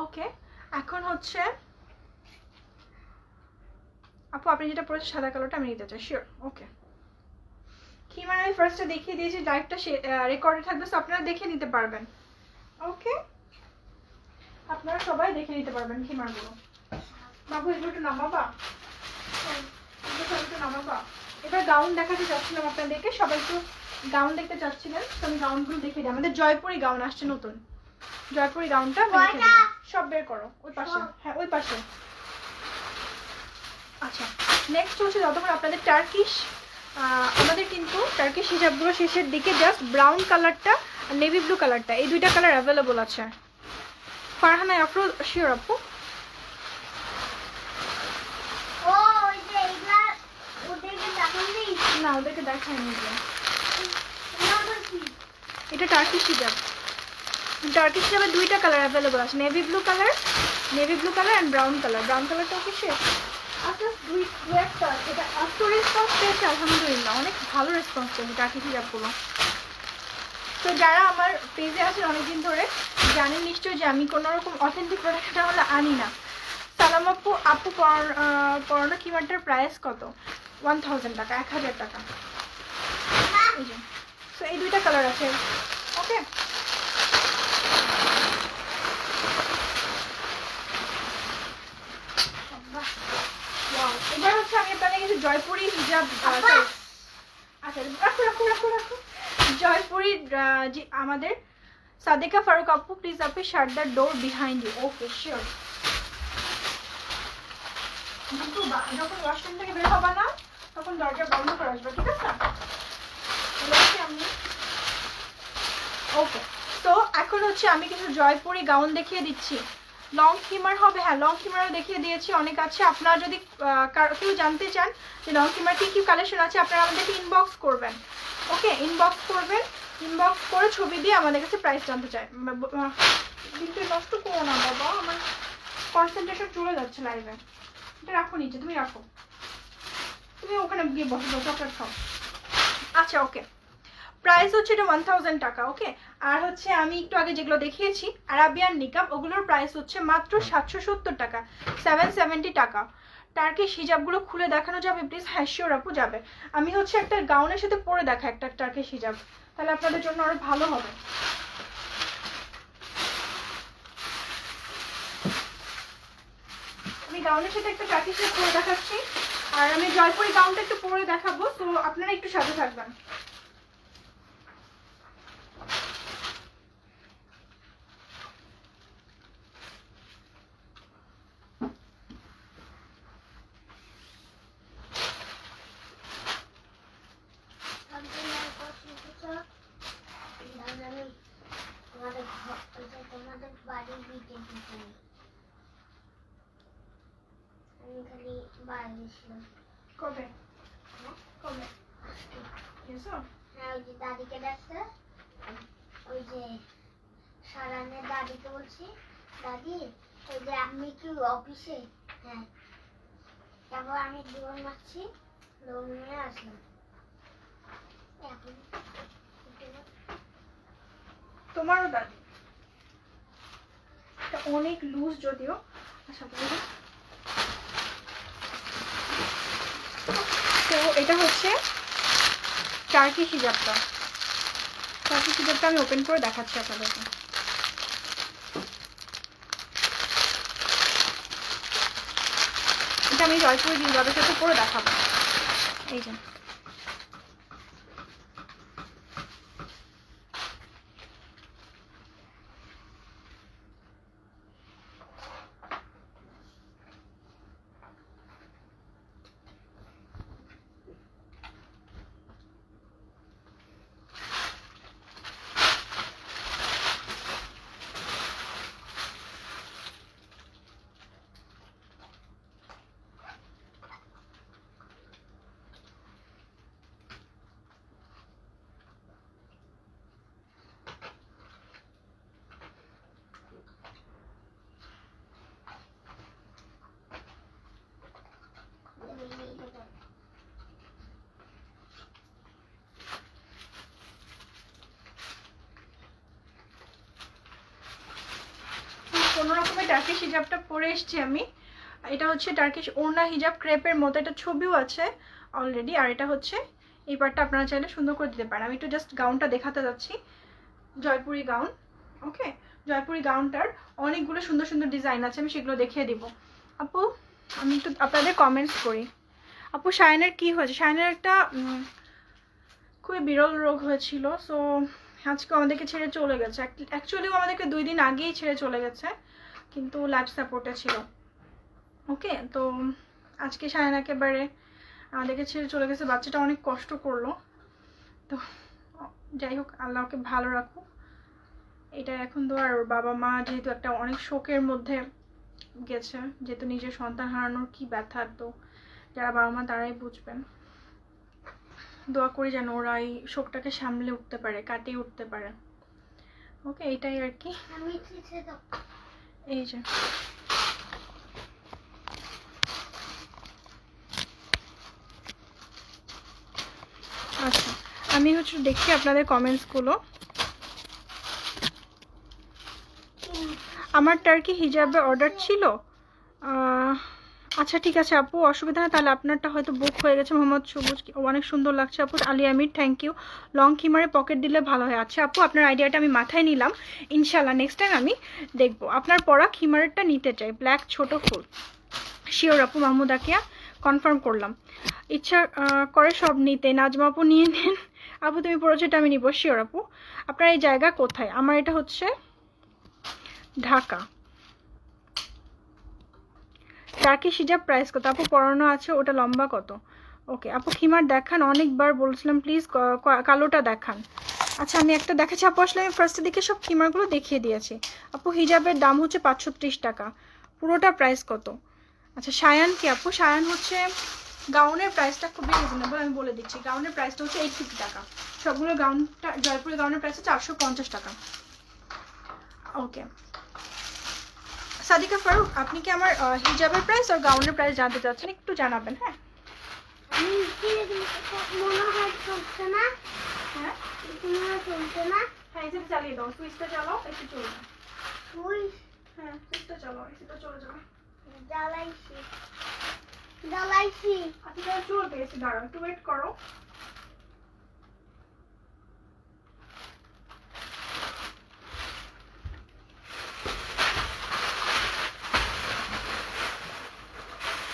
ওকে, এখন হচ্ছে আপু আপনি যেটা পড়েছেন সাদা কালোটা আমি নিতে চাই, শিওর। ওকে, খিমার আমি ফার্স্টে দেখিয়ে দিয়েছি, লাইভটা রেকর্ডে থাকবে, সো আপনারা দেখে নিতে পারবেন। ওকে, আপনারা সবাই দেখে নিতে পারবেন খিমারগুলো। বাবু এগুলো একটু নামাবা, একটু নামাবা। এবার গাউন দেখাতে চাচ্ছিলাম আপনাদেরকে, সবাই একটু গাউন দেখতে চাচ্ছিলেন, তো আমি গাউনগুলো দেখিয়ে দিই। আমাদের জয়পুরি গাউন আসছে নতুন, জয়পুরি গাউনটা সব বের করো ওই পাশে, হ্যাঁ ওই পাশে। আচ্ছা, নেক্সট হচ্ছে যতক্ষণ আপনাদের টার্কিশ, আমাদের কিন্তু টার্কিশ হিজাবগুলো শেষের দিকে, জাস্ট ব্রাউন কালারটা আর নেভি ব্লু কালারটা, এই দুইটা কালার অ্যাভেলেবল আছে। ফারহানা আফরোজ, শিওর আপু। না ওদেরকে দেখায়নি যে এটা টার্কিশ হিজাব। টার্কিশ হিজাবে দুইটা কালার অ্যাভেলেবল আছে, navy blue colour and brown colour. Brown কালারটাও কি শেষ? আচ্ছা দুই একটা আছে, এটা এত রেসপন্স পেয়েছে আলহামদুলিল্লাহ, অনেক ভালো রেসপন্স পেয়েছে টার্কিশ হিজাবগুলো। তো যারা আমার পেজে আছেন অনেকদিন ধরে জানেন নিশ্চয়ই যে আমি কোনো রকম অথেন্টিক প্রোডাক্টটা হলে আনি না। সালাম আপু, আপু পরানো কিমারটার প্রাইস কত? 1000 টাকা, 1000 টাকা। এই যে, সো এই দুইটা কালার আছে। ওকে, এবার হচ্ছে আমি আপনাদের কিছু জয়পুরি হিজাব, আচ্ছা রাখো রাখো রাখো রাখো, জয়পুরি যে আমাদের সাদেকা ফারুক আপু, প্লিজ আপনি shut the door behind you. Okay, sure. যখন ওয়াশরুম থেকে বের হবা না তখন দরজা বন্ধ করে আসবে, ঠিক আছে? আমি ওকে, তো এখন হচ্ছে আমি কিছু জয়পুরি গাউন দেখিয়ে দিচ্ছি। লং খিমার হবে, হ্যাঁ লং খিমারও দেখিয়ে দিয়েছি, অনেক আছে। আপনারা যদি কেউ জানতে চান যে লং খিমার কী কালেকশন আছে, আপনারা আমাদেরকে ইনবক্স করবেন। ওকে, ইনবক্স করবেন, ইনবক্স করে ছবি দিয়ে আমাদের কাছে প্রাইস জানতে চাই। কিন্তু নষ্ট করো না বাবা, আমার কনসেন্ট্রেশন চলে যাচ্ছে লাইভে। এটা রাখো নিচে, তুমি রাখো, তুমি ওখানে গিয়ে বসো, চকলেট খাও। আচ্ছা ওকে, প্রাইস হচ্ছে এটা 1000 টাকা। ওকে, আর হচ্ছে আমি একটু আগে যেগুলো দেখিয়েছি আরাবিয়ান নিকাব, ওগুলোর প্রাইস হচ্ছে মাত্র 770 টাকা, 770 টাকা। টার্কিশ হিজাবগুলো খুলে দেখানো যাবে প্লিজ? হ্যাঁ শিওর আপু যাবে। আমি হচ্ছে একটা গাউনের সাথে পরে দেখা একটা টার্কিশ হিজাব, তাহলে আপনাদের জন্য আরো ভালো হবে। আমি গাউনের সাথে একটা টার্কিশ হিজাব পরে দেখাচ্ছি, আর আমি জয়পুরি গাউনটা একটু পরে দেখাবো, তো আপনারা একটু সাথে থাকবেন। তোমাদের বাড়ির ভিতরে আমি খালি বাইরে ছিলাম। কবে কবে এসো? হ্যাঁ, ওই যে দাদিকে ডাকতে, ওই যে সারানের দাদিকে বলছি, দাদি ওই যে আমি কি অফিসে? হ্যাঁ, তারপর আমি দৌড় মারছি, দৌড় নিয়ে আসলাম। এখন তোমারও দাদি, এটা অনেক লুজ যদিও। আচ্ছা তো এটা হচ্ছে টার্কিশ হিজাবটা, টার্কিশ হিজাবটা আমি ওপেন করে দেখাচ্ছি আপনাদেরকে। এটা আমি জয়পুরি জিলবাবের সাথে পরে দেখাবো। এই যে কোনো রকমের টার্কিশ হিজাবটা পরে এসেছি আমি। এটা হচ্ছে টার্কিশ ওড়না হিজাব, ক্রেপের মতো, এটা ছবিও আছে অলরেডি। আর এটা হচ্ছে এই পার্টটা আপনারা চাইলে সুন্দর করে দিতে পারেন। আমি একটু জাস্ট গাউনটা দেখাতে যাচ্ছি, জয়পুরি গাউন। ওকে, জয়পুরি গাউনটার অনেকগুলো সুন্দর সুন্দর ডিজাইন আছে, আমি সেগুলো দেখিয়ে দিব। আপু আমি একটু আপনাদের কমেন্টস করি। আপু শায়নের কি হয়েছে? শায়নের একটা খুবই বিরল রোগ হয়েছিল, সো আজকে আমাদেরকে ছেড়ে চলে গেছে। অ্যাকচুয়ালি আমাদেরকে 2 দিন আগেই ছেড়ে চলে গেছে, কিন্তু লাইফ সাপোর্টে ছিল। ওকে, তো আজকে শায়ন একেবারে আমাদেরকে ছেড়ে চলে গেছে, বাচ্চাটা অনেক কষ্ট করলো। তো যাই হোক, আল্লাহ ওকে ভালো রাখুক। এটা এখন তো আর বাবা মা যেহেতু একটা অনেক শোকের মধ্যে গেছে, যেহেতু নিজের সন্তান হারানোর কি ব্যথা, তো যারা বাবা মা তারাই বুঝবেন। দোয়া করি যেন ওরা এই শোকটাকে সামলে উঠতে পারে, কাটিয়ে উঠতে পারে। ওকে, এটাই আর কি। এই যে আচ্ছা, আমি হচ্ছে দেখি আপনাদের কমেন্টসগুলো। আমার টার্কি হিজাবে অর্ডার ছিল। আচ্ছা ঠিক আছে আপু, অসুবিধা নেই, তাহলে আপনারটা হয়তো বুক হয়ে গেছে। মোহাম্মদ সবুজ, অনেক সুন্দর লাগছে আপু। আলী আমির, থ্যাংক ইউ। লং খিমারে পকেট দিলে ভালো হয়। আচ্ছা আপু, আপনার আইডিয়াটা আমি মাথায় নিলাম, ইনশাল্লাহ নেক্সট টাইম আমি দেখবো। আপনার পরা খিমারেরটা নিতে চাই, ব্ল্যাক ছোট ফুল। শিওর আপু, মাহমুদ আকিয়া, কনফার্ম করলাম। ইচ্ছা করে সব নিতে, নাজমা আপু নিয়ে নেন। আপু তুমি পড়েছো, এটা আমি নিব। শিওর আপু। আপনার এই জায়গা কোথায়? আমার এটা হচ্ছে ঢাকা। টার্কিশ হিজাব প্রাইস কত? আপু পরানো আছে, ওটা লম্বা কত? ওকে আপু খিমার দেখান, অনেকবার বলছিলাম প্লিজ কালোটা দেখান। আচ্ছা আমি একটা দেখাচ্ছি আপু, আসলে আমি ফার্স্টের দিকে সব খিমারগুলো দেখিয়ে দিয়েছি। আপু হিজাবের দাম হচ্ছে 530 টাকা, পুরোটা প্রাইস কত? আচ্ছা সায়ান কি আপু? সায়ান হচ্ছে গাউনের প্রাইসটা খুবই রিজনেবল, আমি বলে দিচ্ছি। গাউনের প্রাইসটা হচ্ছে 850 টাকা। সবগুলো গাউনটা জয়পুরের গাউনের প্রাইস হচ্ছে 850 টাকা। ওকে সাদিকা ফারুক, আপনি কি আমার হিজাবের প্রাইস আর গাউনের প্রাইস জানতে চাচ্ছেন? একটু জানাবেন। হ্যাঁ মনে হয় চলছে না। হ্যাঁ মনে হয় চলছে না। হ্যাঁ এসিটা চালিয়ে দাও, সুইচটা চালাও, এসি চলে যাবে। সুইচ? হ্যাঁ সুইচটা চালাও, এসিটা চলে যাবে। জ্বালাইছি জ্বালাইছি। আচ্ছা চলবে এসি, দাঁড়াও একটু ওয়েট করো।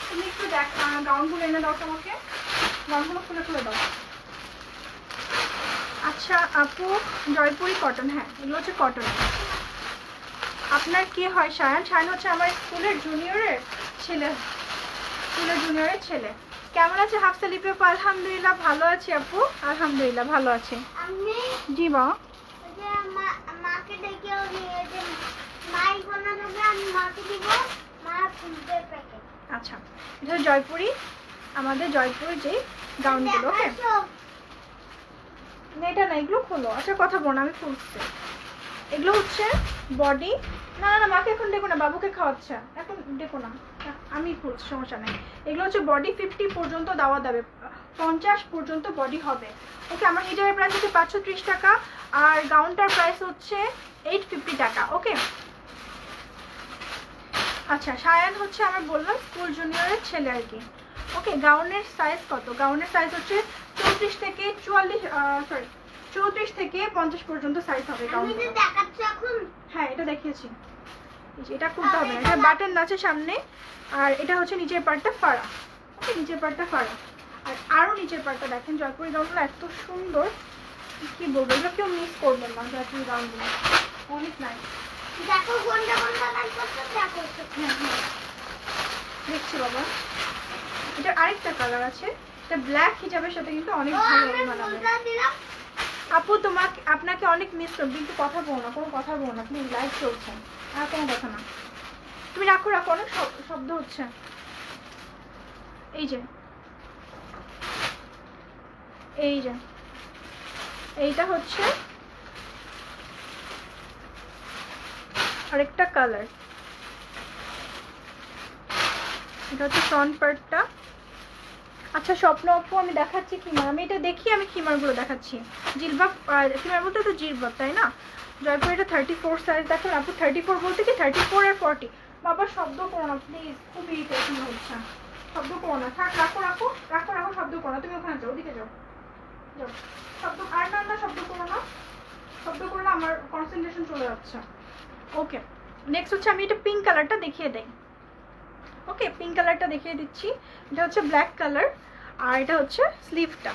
তুমি একটু দেখ গাউনগুলো এনে দাও তোমাকে, গাউনগুলো খুলে খুলে দাও। আচ্ছা আপু জয়পুরি কটন, হ্যাঁ এগুলো হচ্ছে কটন। আপনার কি হয় সায়ান? সায়ান হচ্ছে আমার স্কুলের জুনিয়রের ছেলে, স্কুলের জুনিয়রের ছেলে। কেমন আছে হাফসা লিপি আপু? আলহামদুলিল্লাহ ভালো আছি আপু, আলহামদুলিল্লাহ ভালো আছি। আমি জি মা। যে মাকে ডেকে যে মাই বানাবে, আমি মাকে দিব, মা খুলবে প্যাকেট। আচ্ছা এটা জয়পুরি, আমাদের জয়পুরি যে গাউনগুলো। ওকে এটা না, এগুলো খোলো। আচ্ছা কথা বলো, আমি খুলছি। এগুলো হচ্ছে বডি। না না না মাকে এখন দেখো না, বাবুকে খাওয়াচ্ছে, এখন দেখো না, আমি খুলছি, সমস্যা নেই। এগুলো হচ্ছে বডি 50 পর্যন্ত দেওয়া যাবে, 50 পর্যন্ত বডি হবে। ওকে আমার হিজাবের প্রাইস হচ্ছে 530 টাকা আর গাউনটার প্রাইস হচ্ছে 850 টাকা। ওকে আচ্ছা সায়ান হচ্ছে আমার বললাম স্কুল জুনিয়রের ছেলে আর কি। ওকে গাউনের সাইজ কত? গাউনের সাইজ হচ্ছে 34 থেকে 50 পর্যন্ত সাইজ হবে গাউন। আমি যে দেখাচ্ছি এখন। হ্যাঁ এটা দেখিয়েছি। এটা খুলতে হবে না, এটা বাটন আছে সামনে, আর এটা হচ্ছে নিচের পার্টটা ফাড়া। ওকে নিচের পার্টটা ফাড়া, আর আরও নিচের পার্টটা দেখেন। জয়পুরি গাউনগুলো এত সুন্দর, কি বলবো, এগুলো কেউ মিস করবেন না। জয়পুরি গাউনগুলো অনেক নাই। দেখো কোনটা কোনটা লাইক করতে দেখো। হ্যাঁ হ্যাঁ দেখছি বাবা। এটার আরেকটা কালার আছে, এটা ব্ল্যাক হিজাবের সাথে কিন্তু অনেক ভালো মানাবে। আপু আপনাকে অনেক মিস করব, কিন্তু কথা বলো না, কোনো কথা বলো না প্লিজ, লাইভ চলছে আর কোনো কথা না। তুমি রাখো রাখো, অনেক শব্দ হচ্ছে। এই যে এই যে এইটা হচ্ছে আরেকটা কালার, এটা হচ্ছে ফ্রন্ট পার্টটা। আচ্ছা স্বপ্ন আপু আমি দেখাচ্ছি খিমার, আমি এটা দেখি, আমি খিমারগুলো দেখাচ্ছি। জিলবাব খিমার বলতে তো জিলবাব তাই না? জয়পুর এটা 34 সাইজ। দেখুন আপু 34 বলতে কি 34 আর 40। বাবা শব্দ করো না প্লিজ, খুব ইরিটেশন হচ্ছে, শব্দ করো না। থাক রাখো রাখো রাখো রাখো, শব্দ করো না। তুমি ওখানে যাও, ওদিকে যাও যাও। শব্দ আর না না, শব্দ করো না, শব্দ করলে আমার কনসেন্ট্রেশন চলে যাচ্ছে। ওকে নেক্সট হচ্ছে আমি এটা পিঙ্ক কালারটা দেখিয়ে দেই। ওকে পিঙ্ক কালারটা দেখিয়ে দিচ্ছি। এটা হচ্ছে ব্ল্যাক কালার, আর এটা হচ্ছে স্লিভটা।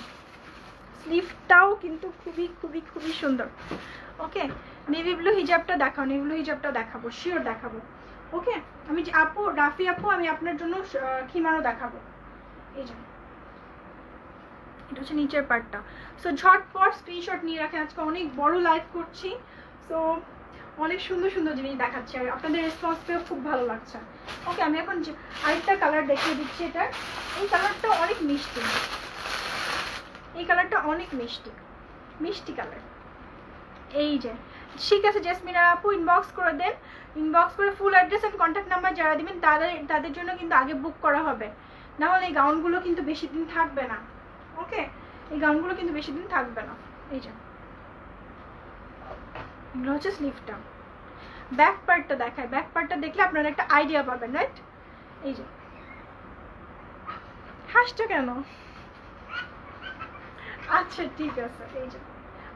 স্লিভটাও কিন্তু খুবই খুবই খুবই সুন্দর। ওকে নেভি ব্লু হিজাবটা দেখাও, নেভি ব্লু হিজাবটা দেখাবো, শিওর দেখাবো। ওকে আমি আপু রাফি আপু আমি আপনার জন্য খিমারও দেখাবো। এই যে এটা হচ্ছে নিচের পার্টটা। সো ঝটপট স্ক্রিনশট নিয়ে রাখেন, আজকে অনেক বড় লাইভ করছি, সো অনেক সুন্দর সুন্দর জিনিস দেখাচ্ছি আর আপনাদের রেসপন্স পেয়েও খুব ভালো লাগছে। ওকে আমি এখন আরেকটা কালার দেখিয়ে দিচ্ছি। এটা এই কালারটা অনেক মিষ্টি, এই কালারটা অনেক মিষ্টি, মিষ্টি কালার। এই যে ঠিক আছে জেসমিনা আপু ইনবক্স করে দেন, ইনবক্স করে full address and contact number যারা দিবেন তাদের জন্য কিন্তু আগে বুক করা হবে, না হলে এই গাউনগুলো কিন্তু বেশি দিন থাকবে না। ওকে এই গাউনগুলো কিন্তু বেশি দিন থাকবে না। এই যে এগুলো হচ্ছে স্লিভটা। ব্যাক পার্টটা দেখায়, ব্যাক পার্টটা দেখলে আপনারা একটা আইডিয়া পাবেন, রাইট? এই যে হাসটা কেন? আচ্ছা ঠিক আছে। এই যে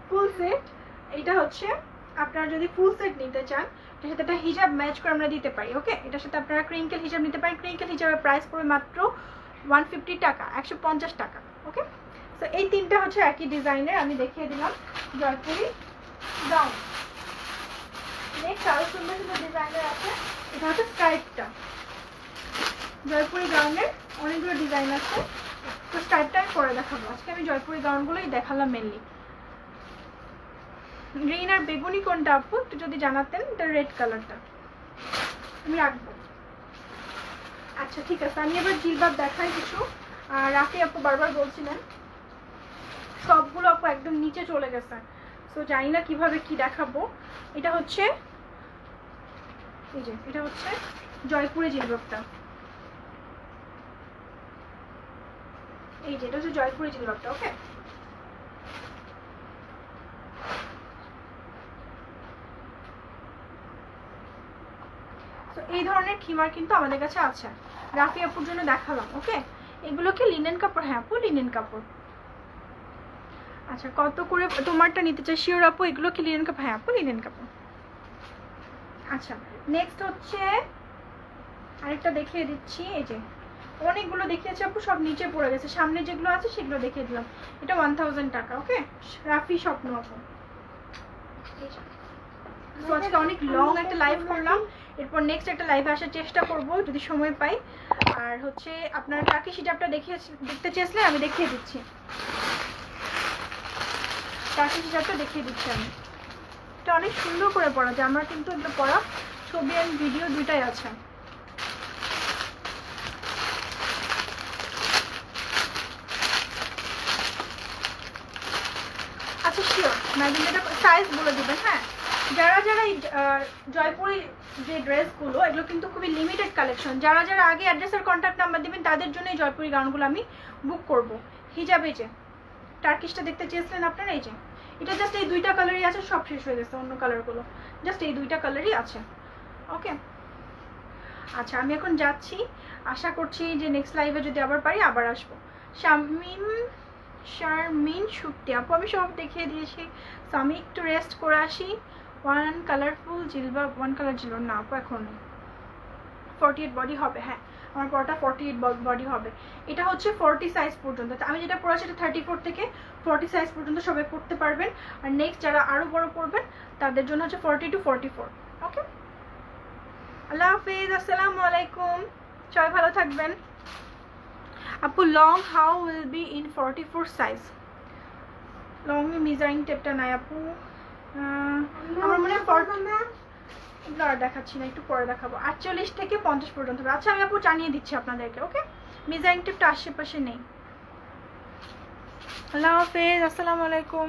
ফুল সেট, এইটা হচ্ছে আপনারা যদি ফুল সেট নিতে চান এটার সাথে একটা হিজাব ম্যাচ করে আমরা দিতে পারি। ওকে এটার সাথে আপনারা ক্রিঙ্কেল হিজাব নিতে পারেন। ক্রিঙ্কেল হিজাবের প্রাইস পড়বে মাত্র 150 টাকা, 150 টাকা। ওকে তো এই তিনটা হচ্ছে একই ডিজাইনের, আমি দেখিয়ে দিলাম জয়পুরি গাউন। নেক্সট আরো সুন্দর সুন্দর ডিজাইনের আছে। এটা হচ্ছে স্ট্রাইপটা, জয়পুরি গাউনের অনেকগুলো ডিজাইন আছে, তো স্ট্রাইপটা আমি পরে দেখাবো। আজকে আমি জয়পুরি গাউনগুলোই দেখালাম মেনলি। গ্রিন আর বেগুনি কোনটা আপু একটু যদি জানাতেন। এটা রেড কালারটা আমি রাখবো। আচ্ছা ঠিক আছে, আমি এবার জিলবাব দেখাই কিছু। আর রাফি আপু বারবার বলছিলেন, সবগুলো আপু একদম নিচে চলে গেছে, সো জানি না কিভাবে কি দেখাবো। এটা হচ্ছে এই যে, এটা হচ্ছে জয়পুরি জিলবাবটা। এই যে এটা হচ্ছে জয়পুরি জিলবাবটা। ওকে, তো এই ধরনের খিমার কিন্তু আমাদের কাছে আছে। রাফি আপুর জন্য দেখালাম। ওকে, এগুলো কি লিনেন কাপড়? হ্যাঁ আপু লিনেন কাপড়। আচ্ছা কত করে তোমারটা নিতে চাই শিওর আপু? এগুলো কি লিনেন কাপড়? হ্যাঁ আপু লিনেন কাপড়। আচ্ছা নেক্সট হচ্ছে আরেকটা দেখিয়ে দিচ্ছি। এই যে অনেকগুলো দেখিয়েছি আপু, সব নিচে পড়ে গেছে, সামনে যেগুলো আছে সেগুলো দেখিয়ে দিলাম। এটা 1000 টাকা। ওকে, রাফি স্বপ্ন আপু। তো আজকে অনেক লং একটা লাইভ করলাম, এরপর নেক্সট একটা লাইভে আসার চেষ্টা করব যদি সময় পাই। আর হচ্ছে আপনারা টার্কিশ হিজাবটা দেখতে চেয়েছিলেন, আমি দেখিয়ে দিচ্ছি। টার্কিশ হিজাবটা দেখিয়ে দিচ্ছি আমি। এটা অনেক সুন্দর করে পরা যায়, আমার কিন্তু এগুলো পরা ছবি আর ভিডিও দুইটাই আছে। আচ্ছা শিওর ম্যাডাম, এটা সাইজ বলে দেবেন। হ্যাঁ, যারা যারা এই জয়পুরি যে ড্রেসগুলো, এগুলো কিন্তু খুবই লিমিটেড কালেকশন। যারা যারা আগে অ্যাড্রেসের কন্ট্যাক্ট নাম্বার দিবেন তাদের জন্য এই জয়পুরি গাউনগুলো আমি বুক করব। হিজাবে যে টার্কিশটা দেখতে চেয়েছিলেন আপনারা, এই যে এটা জাস্ট এই দুইটা কালারই আছে, সব শেষ হয়ে গেছে অন্য কালারগুলো, জাস্ট এই দুইটা কালারই আছে। ওকে, আচ্ছা আমি এখন যাচ্ছি, আশা করছি যে নেক্সট লাইভে যদি আবার পারি আবার আসবো। শারমিন শুক্তি আপু আমি সব দেখিয়ে দিয়েছি, তো আমি একটু রেস্ট করে আসি। ওয়ান কালারফুল জিলবাব, ওয়ান কালার জিল না আপু এখন 48 বডি হবে। হ্যাঁ আমার পরটা 48 বডি হবে। এটা হচ্ছে 40 সাইজ পর্যন্ত, আমি যেটা পড়াচ্ছি এটা 34 থেকে 40 সাইজ পর্যন্ত সবাই পড়তে পারবেন। আর নেক্সট যারা আরও বড় পড়বেন তাদের জন্য হচ্ছে 40 to 44। ওকে, আল্লাহ হাফিজ, আসসালামু আলাইকুম, সবাই ভালো থাকবেন। আপু long how will be in 44 size? Long measuring টেপটা নাই আপু, আমার মনে হয় এগুলো আর দেখাচ্ছি না, একটু পরে দেখাবো। 48 থেকে 50 পর্যন্ত হবে। আচ্ছা আমি আপু জানিয়ে দিচ্ছি আপনাদেরকে। ওকে, মেজারিং টেপটা আশেপাশে নেই। আল্লাহ হাফেজ, আসসালামু আলাইকুম।